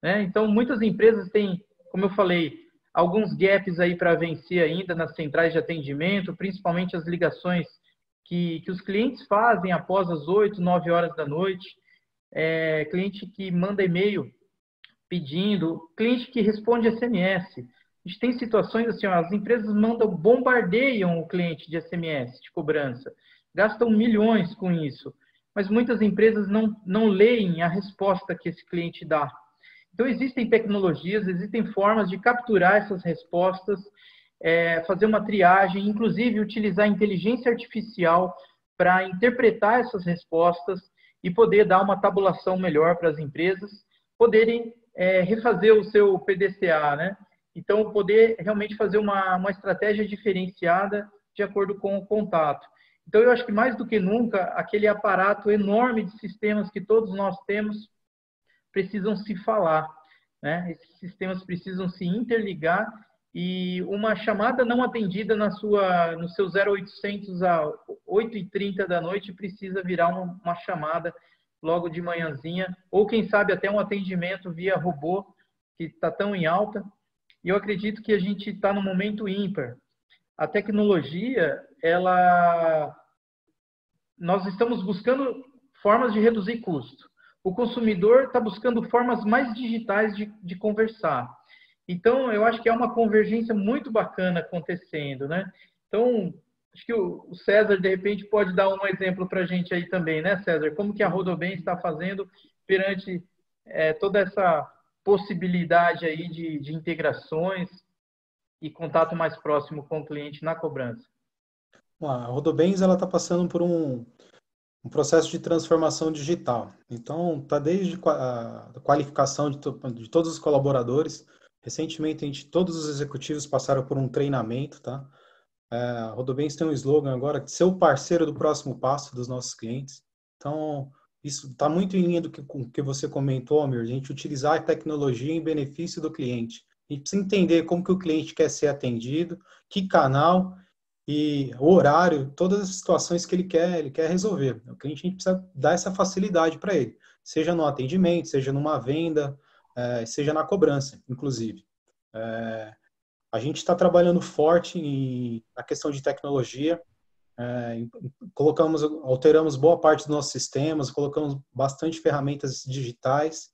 né? Então, muitas empresas têm, como eu falei, alguns gaps aí para vencer ainda nas centrais de atendimento, principalmente as ligações que os clientes fazem após as 8, 9 horas da noite, cliente que manda e-mail pedindo, cliente que responde SMS. A gente tem situações assim, as empresas bombardeiam o cliente de SMS, de cobrança, gastam milhões com isso, mas muitas empresas não leem a resposta que esse cliente dá. Então, existem tecnologias, existem formas de capturar essas respostas, fazer uma triagem, inclusive utilizar a inteligência artificial para interpretar essas respostas e poder dar uma tabulação melhor para as empresas poderem refazer o seu PDCA, né? Então, poder realmente fazer uma estratégia diferenciada de acordo com o contato. Então, eu acho que mais do que nunca, aquele aparato enorme de sistemas que todos nós temos precisam se falar, né? Esses sistemas precisam se interligar e uma chamada não atendida no seu 0800 às 8h30 da noite precisa virar uma chamada logo de manhãzinha, ou quem sabe até um atendimento via robô, que está tão em alta. E eu acredito que a gente está num momento ímpar. A tecnologia, nós estamos buscando formas de reduzir custo. O consumidor está buscando formas mais digitais de conversar. Então, eu acho que é uma convergência muito bacana acontecendo, né? Então, acho que o César, de repente, pode dar um exemplo para a gente aí também, né, César? Como que a Rodobens está fazendo perante toda essa possibilidade aí de integrações e contato mais próximo com o cliente na cobrança? A Rodobens está passando por um processo de transformação digital. Então, está desde a qualificação de todos os colaboradores. Recentemente, todos os executivos passaram por um treinamento, tá? A Rodobens tem um slogan agora, de ser o parceiro do próximo passo dos nossos clientes. Então, isso está muito em linha com o que você comentou, Amir, a gente utilizar a tecnologia em benefício do cliente. A gente precisa entender como que o cliente quer ser atendido, que canal e o horário, todas as situações que ele quer resolver. O cliente, a gente precisa dar essa facilidade para ele, seja no atendimento, seja numa venda, seja na cobrança, inclusive. A gente está trabalhando forte na questão de tecnologia, alteramos boa parte dos nossos sistemas, colocamos bastante ferramentas digitais,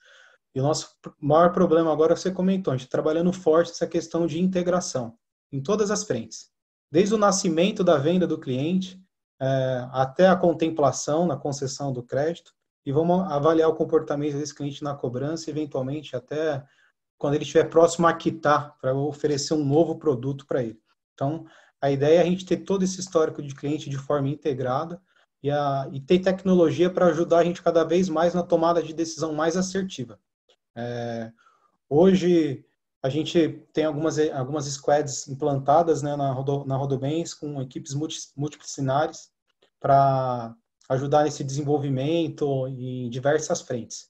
e o nosso maior problema agora, você comentou, a gente está trabalhando forte essa questão de integração, em todas as frentes. Desde o nascimento da venda do cliente, até a contemplação na concessão do crédito, e vamos avaliar o comportamento desse cliente na cobrança, eventualmente até quando ele estiver próximo a quitar, para oferecer um novo produto para ele. Então, a ideia é a gente ter todo esse histórico de cliente de forma integrada e ter tecnologia para ajudar a gente cada vez mais na tomada de decisão mais assertiva. Hoje, A gente tem algumas squads implantadas, né, na Rodobens com equipes multidisciplinares para ajudar nesse desenvolvimento em diversas frentes.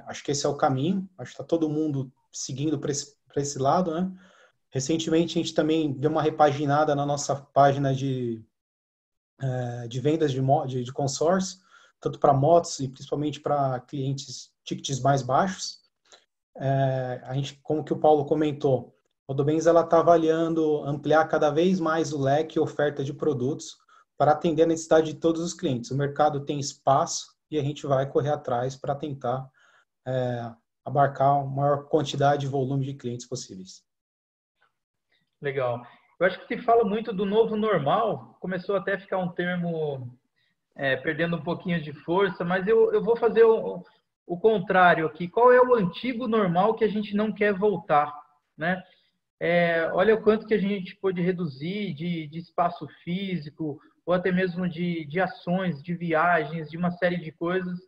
Acho que esse é o caminho, acho que está todo mundo seguindo para esse lado, né? Recentemente, a gente também deu uma repaginada na nossa página de vendas de consórcio, tanto para motos e principalmente para clientes tickets mais baixos. A gente, como que o Paulo comentou, a Rodobens está avaliando ampliar cada vez mais o leque e oferta de produtos para atender a necessidade de todos os clientes. O mercado tem espaço e a gente vai correr atrás para tentar abarcar a maior quantidade e volume de clientes possíveis. Legal. Eu acho que se fala muito do novo normal, começou até a ficar um termo perdendo um pouquinho de força, mas eu vou fazer o contrário aqui. Qual é o antigo normal que a gente não quer voltar, né? Olha o quanto que a gente pôde reduzir de espaço físico, ou até mesmo de ações, de viagens, de uma série de coisas,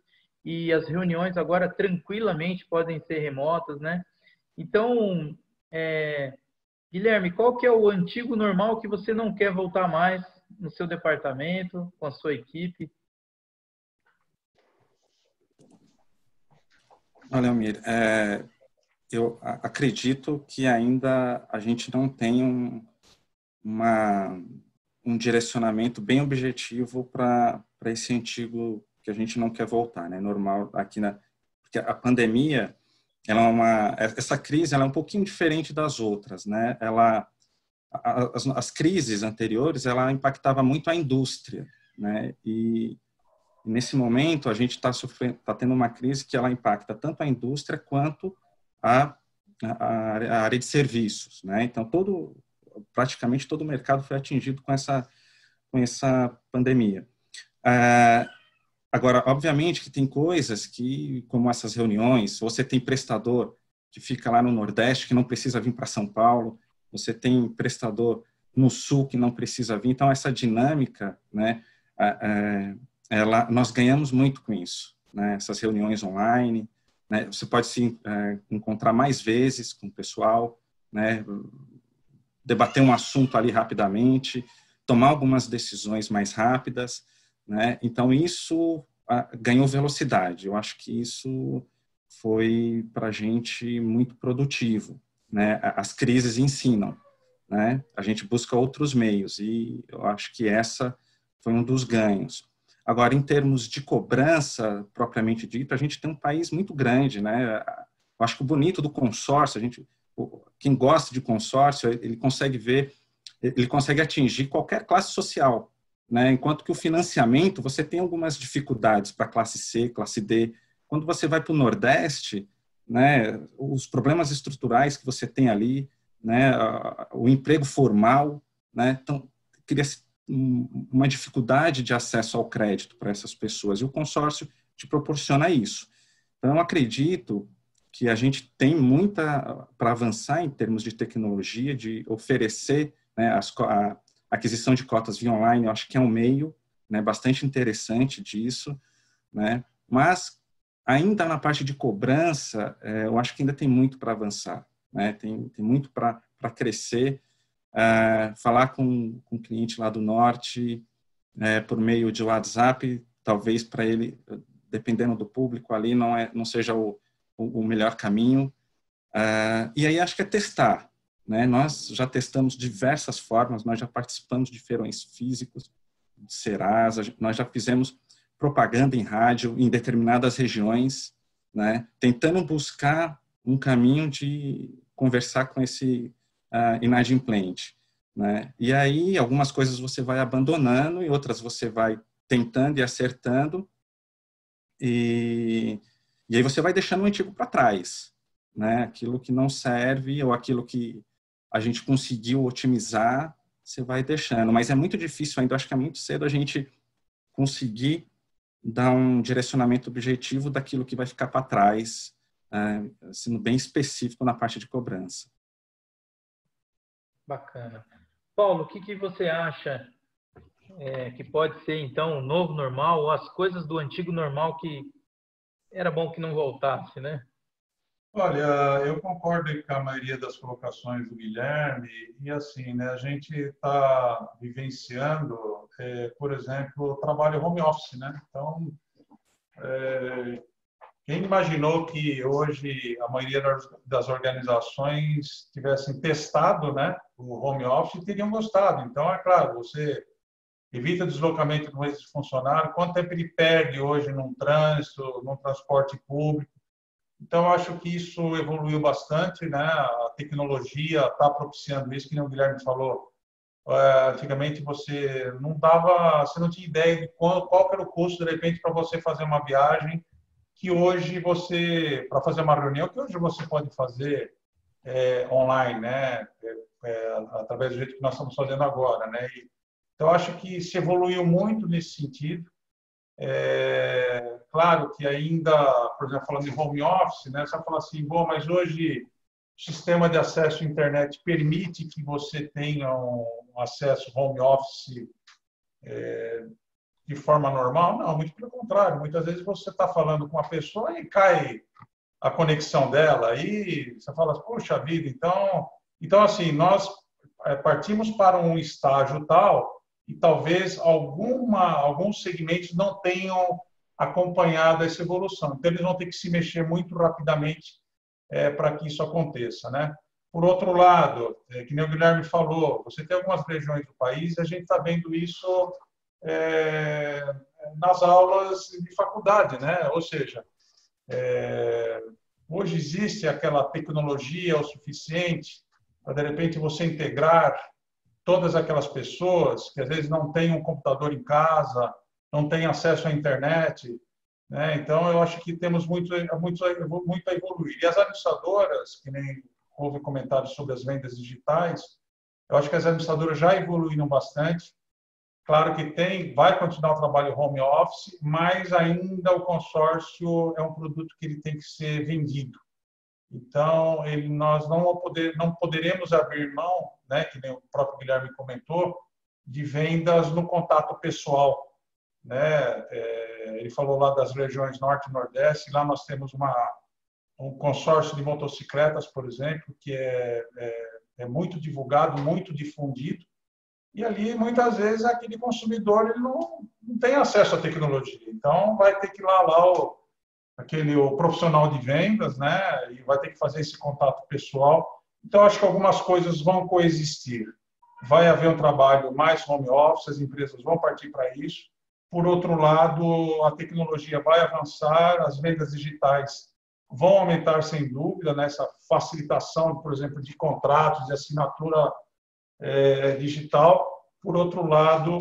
e as reuniões agora tranquilamente podem ser remotas, né? Então, Guilherme, qual que é o antigo normal que você não quer voltar mais no seu departamento, com a sua equipe? Olha, Almir, eu acredito que ainda a gente não tem um direcionamento bem objetivo para esse antigo que a gente não quer voltar, né? Normal aqui porque a pandemia, essa crise ela é um pouquinho diferente das outras, né? As crises anteriores ela impactava muito a indústria, né? E nesse momento a gente está tendo uma crise que ela impacta tanto a indústria quanto a área de serviços, né? Então praticamente todo o mercado foi atingido com essa pandemia. Agora, obviamente que tem coisas como essas reuniões, você tem prestador que fica lá no Nordeste que não precisa vir para São Paulo, você tem prestador no Sul que não precisa vir, então essa dinâmica, né, nós ganhamos muito com isso, né, essas reuniões online, né, você pode se encontrar mais vezes com o pessoal, né, debater um assunto ali rapidamente, tomar algumas decisões mais rápidas, né? Então, isso ganhou velocidade. Eu acho que isso foi, para a gente, muito produtivo, né? As crises ensinam, né? A gente busca outros meios e eu acho que essa foi um dos ganhos. Agora, em termos de cobrança, propriamente dito, a gente tem um país muito grande, né? Eu acho que o bonito do consórcio, quem gosta de consórcio, ele consegue atingir qualquer classe social, né? Enquanto que o financiamento, você tem algumas dificuldades para classe C, classe D. Quando você vai para o Nordeste, né, os problemas estruturais que você tem ali, né, o emprego formal, né, então, cria-se uma dificuldade de acesso ao crédito para essas pessoas, e o consórcio te proporciona isso. Então, eu acredito que a gente tem muita para avançar em termos de tecnologia, de oferecer, né, a aquisição de cotas via online. Eu acho que é um meio, né, bastante interessante disso, né, mas ainda na parte de cobrança, eu acho que ainda tem muito para avançar, né, tem muito para crescer. Falar com um cliente lá do Norte, por meio de WhatsApp, talvez para ele, dependendo do público ali, não seja o melhor caminho. E aí acho que é testar, né? Nós já testamos diversas formas, nós já participamos de feirões físicos, de Serasa, nós já fizemos propaganda em rádio em determinadas regiões, né? Tentando buscar um caminho de conversar com esse inadimplente, né? E aí algumas coisas você vai abandonando e outras você vai tentando e acertando, e aí você vai deixando o antigo para trás, né? Aquilo que não serve ou aquilo que a gente conseguiu otimizar, você vai deixando. Mas é muito difícil ainda, acho que é muito cedo a gente conseguir dar um direcionamento objetivo daquilo que vai ficar para trás, sendo bem específico na parte de cobrança. Bacana. Paulo, o que você acha que pode ser, então, o novo normal, ou as coisas do antigo normal que era bom que não voltasse, né? Olha, eu concordo com a maioria das colocações do Guilherme e assim, né, a gente está vivenciando, por exemplo, o trabalho home office, né? Então, quem imaginou que hoje a maioria das organizações tivessem testado, né, o home office e teriam gostado? Então, é claro, você evita deslocamento do esse funcionário, quanto tempo ele perde hoje num trânsito, num transporte público. Então, eu acho que isso evoluiu bastante, né? A tecnologia está propiciando isso, que nem o Guilherme falou. Antigamente você não tinha ideia de qual era o custo de repente para você fazer uma viagem que hoje para fazer uma reunião que hoje você pode fazer online, né? Através do jeito que nós estamos fazendo agora, né? Então acho que se evoluiu muito nesse sentido. Claro que ainda, por exemplo, falando em home office, né? Você fala assim, bom, mas hoje o sistema de acesso à internet permite que você tenha um acesso home office de forma normal? Não, muito pelo contrário. Muitas vezes você está falando com uma pessoa e cai a conexão dela, aí você fala, poxa vida, então assim, nós partimos para um estágio tal e talvez alguns segmentos não tenham acompanhado essa evolução. Então, eles vão ter que se mexer muito rapidamente para que isso aconteça, né? Por outro lado, que nem o Guilherme falou, você tem algumas regiões do país, a gente está vendo isso nas aulas de faculdade, né? Ou seja, hoje existe aquela tecnologia o suficiente para, de repente, você integrar todas aquelas pessoas que, às vezes, não têm um computador em casa, não têm acesso à internet, né? Então, eu acho que temos muito a evoluir. E as administradoras, que nem houve comentários sobre as vendas digitais, eu acho que as administradoras já evoluíram bastante. Claro que vai continuar o trabalho home office, mas ainda o consórcio é um produto que ele tem que ser vendido. Então, nós não poderemos abrir mão, né, que nem o próprio Guilherme comentou, de vendas no contato pessoal, né? Ele falou lá das regiões Norte e Nordeste, lá nós temos um consórcio de motocicletas, por exemplo, que é muito divulgado, muito difundido, e ali, muitas vezes, aquele consumidor ele não tem acesso à tecnologia. Então, vai ter que ir lá o profissional de vendas, né? E vai ter que fazer esse contato pessoal. Então, acho que algumas coisas vão coexistir. Vai haver um trabalho mais home office, as empresas vão partir para isso. Por outro lado, a tecnologia vai avançar, as vendas digitais vão aumentar, sem dúvida, nessa facilitação, por exemplo, de contratos, de assinatura digital. Por outro lado,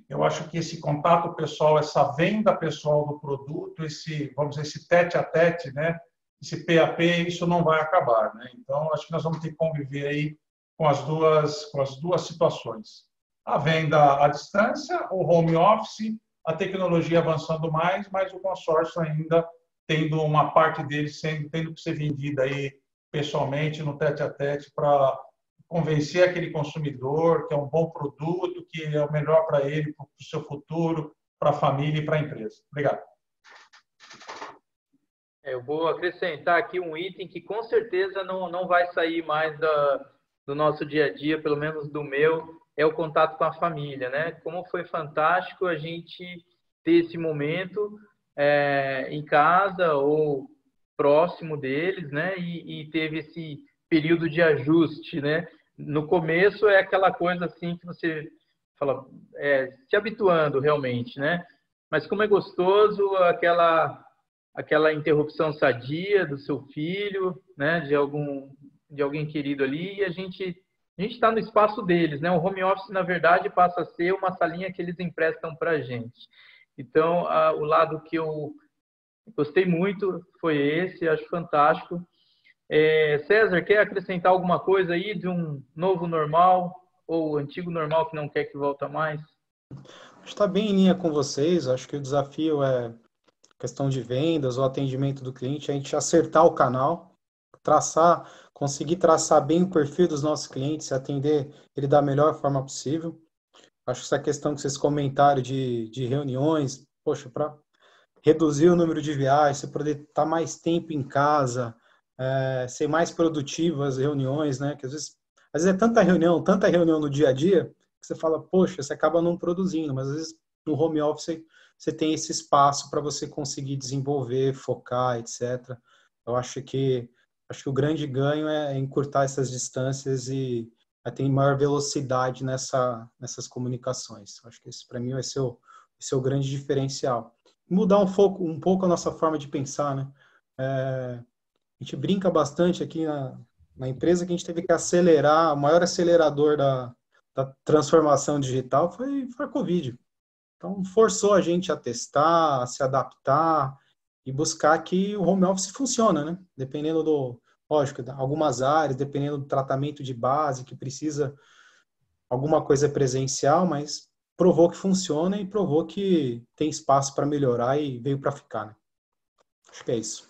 eu acho que esse contato pessoal, essa venda pessoal do produto, vamos dizer, esse tete-a-tete, né? Esse PAP, isso não vai acabar, né? Então, acho que nós vamos ter que conviver aí com as duas situações. A venda à distância, o home office, a tecnologia avançando mais, mas o consórcio ainda tendo uma parte dele tendo que ser vendida aí pessoalmente, no tete-a-tete, para convencer aquele consumidor que é um bom produto, que é o melhor para ele, para o seu futuro, para a família e para a empresa. Obrigado. Eu vou acrescentar aqui um item que com certeza não vai sair mais do nosso dia a dia, pelo menos do meu, é o contato com a família, né? Como foi fantástico a gente ter esse momento em casa ou próximo deles, né? E teve esse período de ajuste, né? No começo é aquela coisa assim que você fala, se habituando realmente, né? Mas como é gostoso aquela interrupção sadia do seu filho, né? De alguém querido ali, e a gente está no espaço deles, né? O home office, na verdade, passa a ser uma salinha que eles emprestam para a gente. Então, o lado que eu gostei muito foi esse, acho fantástico. César, quer acrescentar alguma coisa aí de um novo normal ou antigo normal que não quer que volta mais? Está bem em linha com vocês. Acho que o desafio é questão de vendas ou atendimento do cliente, a gente acertar o canal, conseguir traçar bem o perfil dos nossos clientes e atender ele da melhor forma possível. Acho que essa questão que vocês comentaram de reuniões, poxa, para reduzir o número de viagens, você poder estar mais tempo em casa, ser mais produtivo as reuniões, né? Que às vezes é tanta reunião no dia a dia, que você fala, poxa, você acaba não produzindo, mas às vezes no home office você tem esse espaço para você conseguir desenvolver, focar, etc. Eu acho que o grande ganho é encurtar essas distâncias e ter maior velocidade nessas comunicações. Acho que esse, para mim, vai ser o grande diferencial. Mudar um pouco a nossa forma de pensar, né? A gente brinca bastante aqui na empresa que a gente teve que acelerar, o maior acelerador da transformação digital foi a Covid. Então, forçou a gente a testar, a se adaptar e buscar que o home office funciona, né? Dependendo lógico, algumas áreas, dependendo do tratamento de base, que precisa alguma coisa presencial, mas provou que funciona e provou que tem espaço para melhorar e veio para ficar, né? Acho que é isso.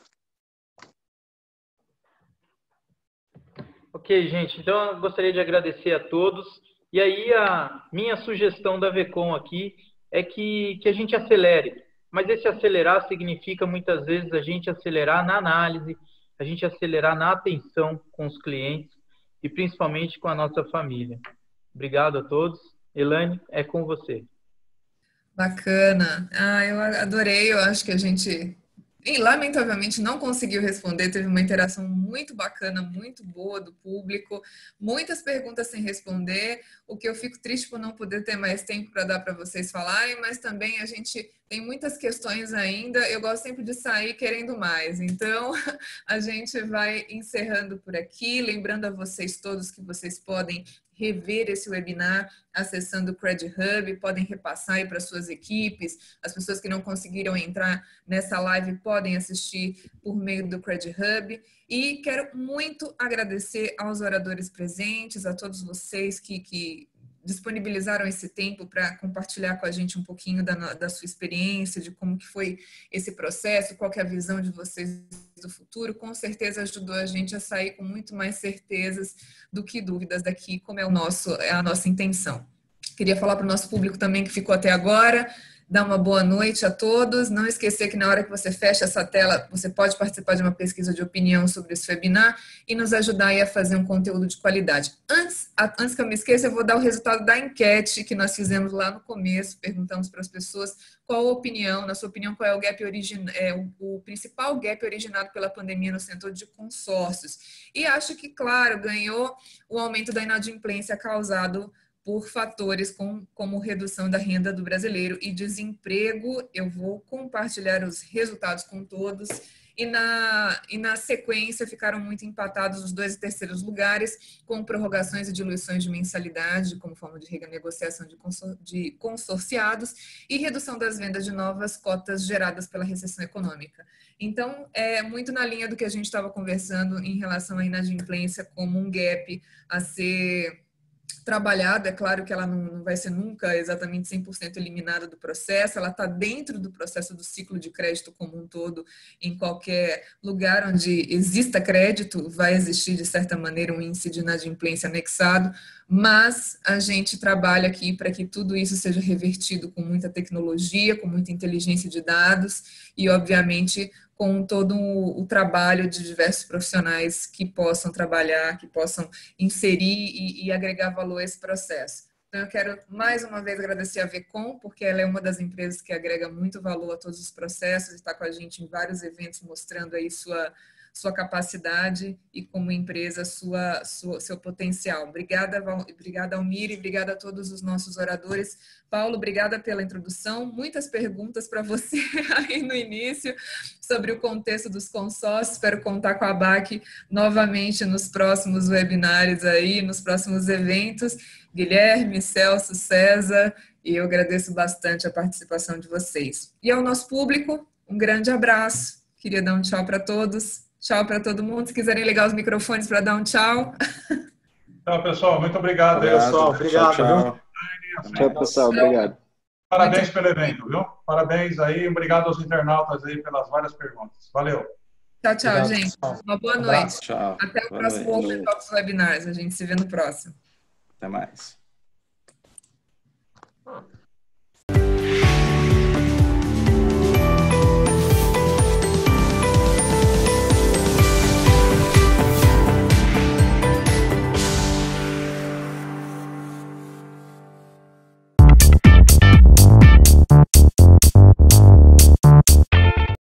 Ok, gente. Então, eu gostaria de agradecer a todos. E aí, a minha sugestão da VECOM aqui é que a gente acelere. Mas esse acelerar significa, muitas vezes, a gente acelerar na análise, a gente acelerar na atenção com os clientes e, principalmente, com a nossa família. Obrigado a todos. Elaine, é com você. Bacana. Eu adorei. Eu acho que a gente, lamentavelmente, não conseguiu responder. Teve uma interação muito bacana, muito boa do público. Muitas perguntas sem responder. O que eu fico triste por não poder ter mais tempo para dar para vocês falarem, mas também a gente tem muitas questões ainda. Eu gosto sempre de sair querendo mais. Então, a gente vai encerrando por aqui. Lembrando a vocês todos que vocês podem rever esse webinar acessando o Cred Hub, podem repassar aí para suas equipes. As pessoas que não conseguiram entrar nessa live podem assistir por meio do Cred Hub. E quero muito agradecer aos oradores presentes, a todos vocês que disponibilizaram esse tempo para compartilhar com a gente um pouquinho da sua experiência, de como que foi esse processo, qual que é a visão de vocês do futuro. Com certeza ajudou a gente a sair com muito mais certezas do que dúvidas daqui, como é a nossa intenção. Queria falar para o nosso público também que ficou até agora, dar uma boa noite a todos. Não esquecer que na hora que você fecha essa tela, você pode participar de uma pesquisa de opinião sobre esse webinar e nos ajudar aí a fazer um conteúdo de qualidade. Antes que eu me esqueça, eu vou dar o resultado da enquete que nós fizemos lá no começo. Perguntamos para as pessoas qual a opinião, na sua opinião, qual é o principal gap originado pela pandemia no setor de consórcios. E acho que, claro, ganhou o aumento da inadimplência causado por fatores como redução da renda do brasileiro e desemprego. Eu vou compartilhar os resultados com todos. E na sequência ficaram muito empatados os 2 e terceiros lugares, com prorrogações e diluições de mensalidade, como forma de renegociação de consorciados, e redução das vendas de novas cotas geradas pela recessão econômica. Então, é muito na linha do que a gente estava conversando em relação à inadimplência como um gap a ser trabalhada. É claro que ela não vai ser nunca exatamente 100% eliminada do processo, ela está dentro do processo do ciclo de crédito como um todo. Em qualquer lugar onde exista crédito, vai existir, de certa maneira, um índice de inadimplência anexado, mas a gente trabalha aqui para que tudo isso seja revertido com muita tecnologia, com muita inteligência de dados e, obviamente, com todo o trabalho de diversos profissionais que possam trabalhar, que possam inserir e agregar valor a esse processo. Então, eu quero mais uma vez agradecer a VECOM, porque ela é uma das empresas que agrega muito valor a todos os processos, está com a gente em vários eventos mostrando aí sua capacidade e, como empresa, seu potencial. Obrigada, Almir, e obrigada a todos os nossos oradores. Paulo, obrigada pela introdução. Muitas perguntas para você aí no início sobre o contexto dos consórcios. Espero contar com a BAC novamente nos próximos webinários aí, nos próximos eventos. Guilherme, Celso, César, e eu agradeço bastante a participação de vocês. E ao nosso público, um grande abraço. Queria dar um tchau para todos. Tchau para todo mundo. Se quiserem ligar os microfones para dar um tchau. Tchau, pessoal. Muito obrigado. Pessoal, obrigado. Tchau, pessoal. Obrigado. Parabéns pelo evento, viu? Parabéns aí. Obrigado aos internautas aí pelas várias perguntas. Valeu. Tchau, Obrigado, gente. pessoal. Uma boa noite. Tchau. Até o próximo Open Talks Webinars. A gente se vê no próximo. Até mais.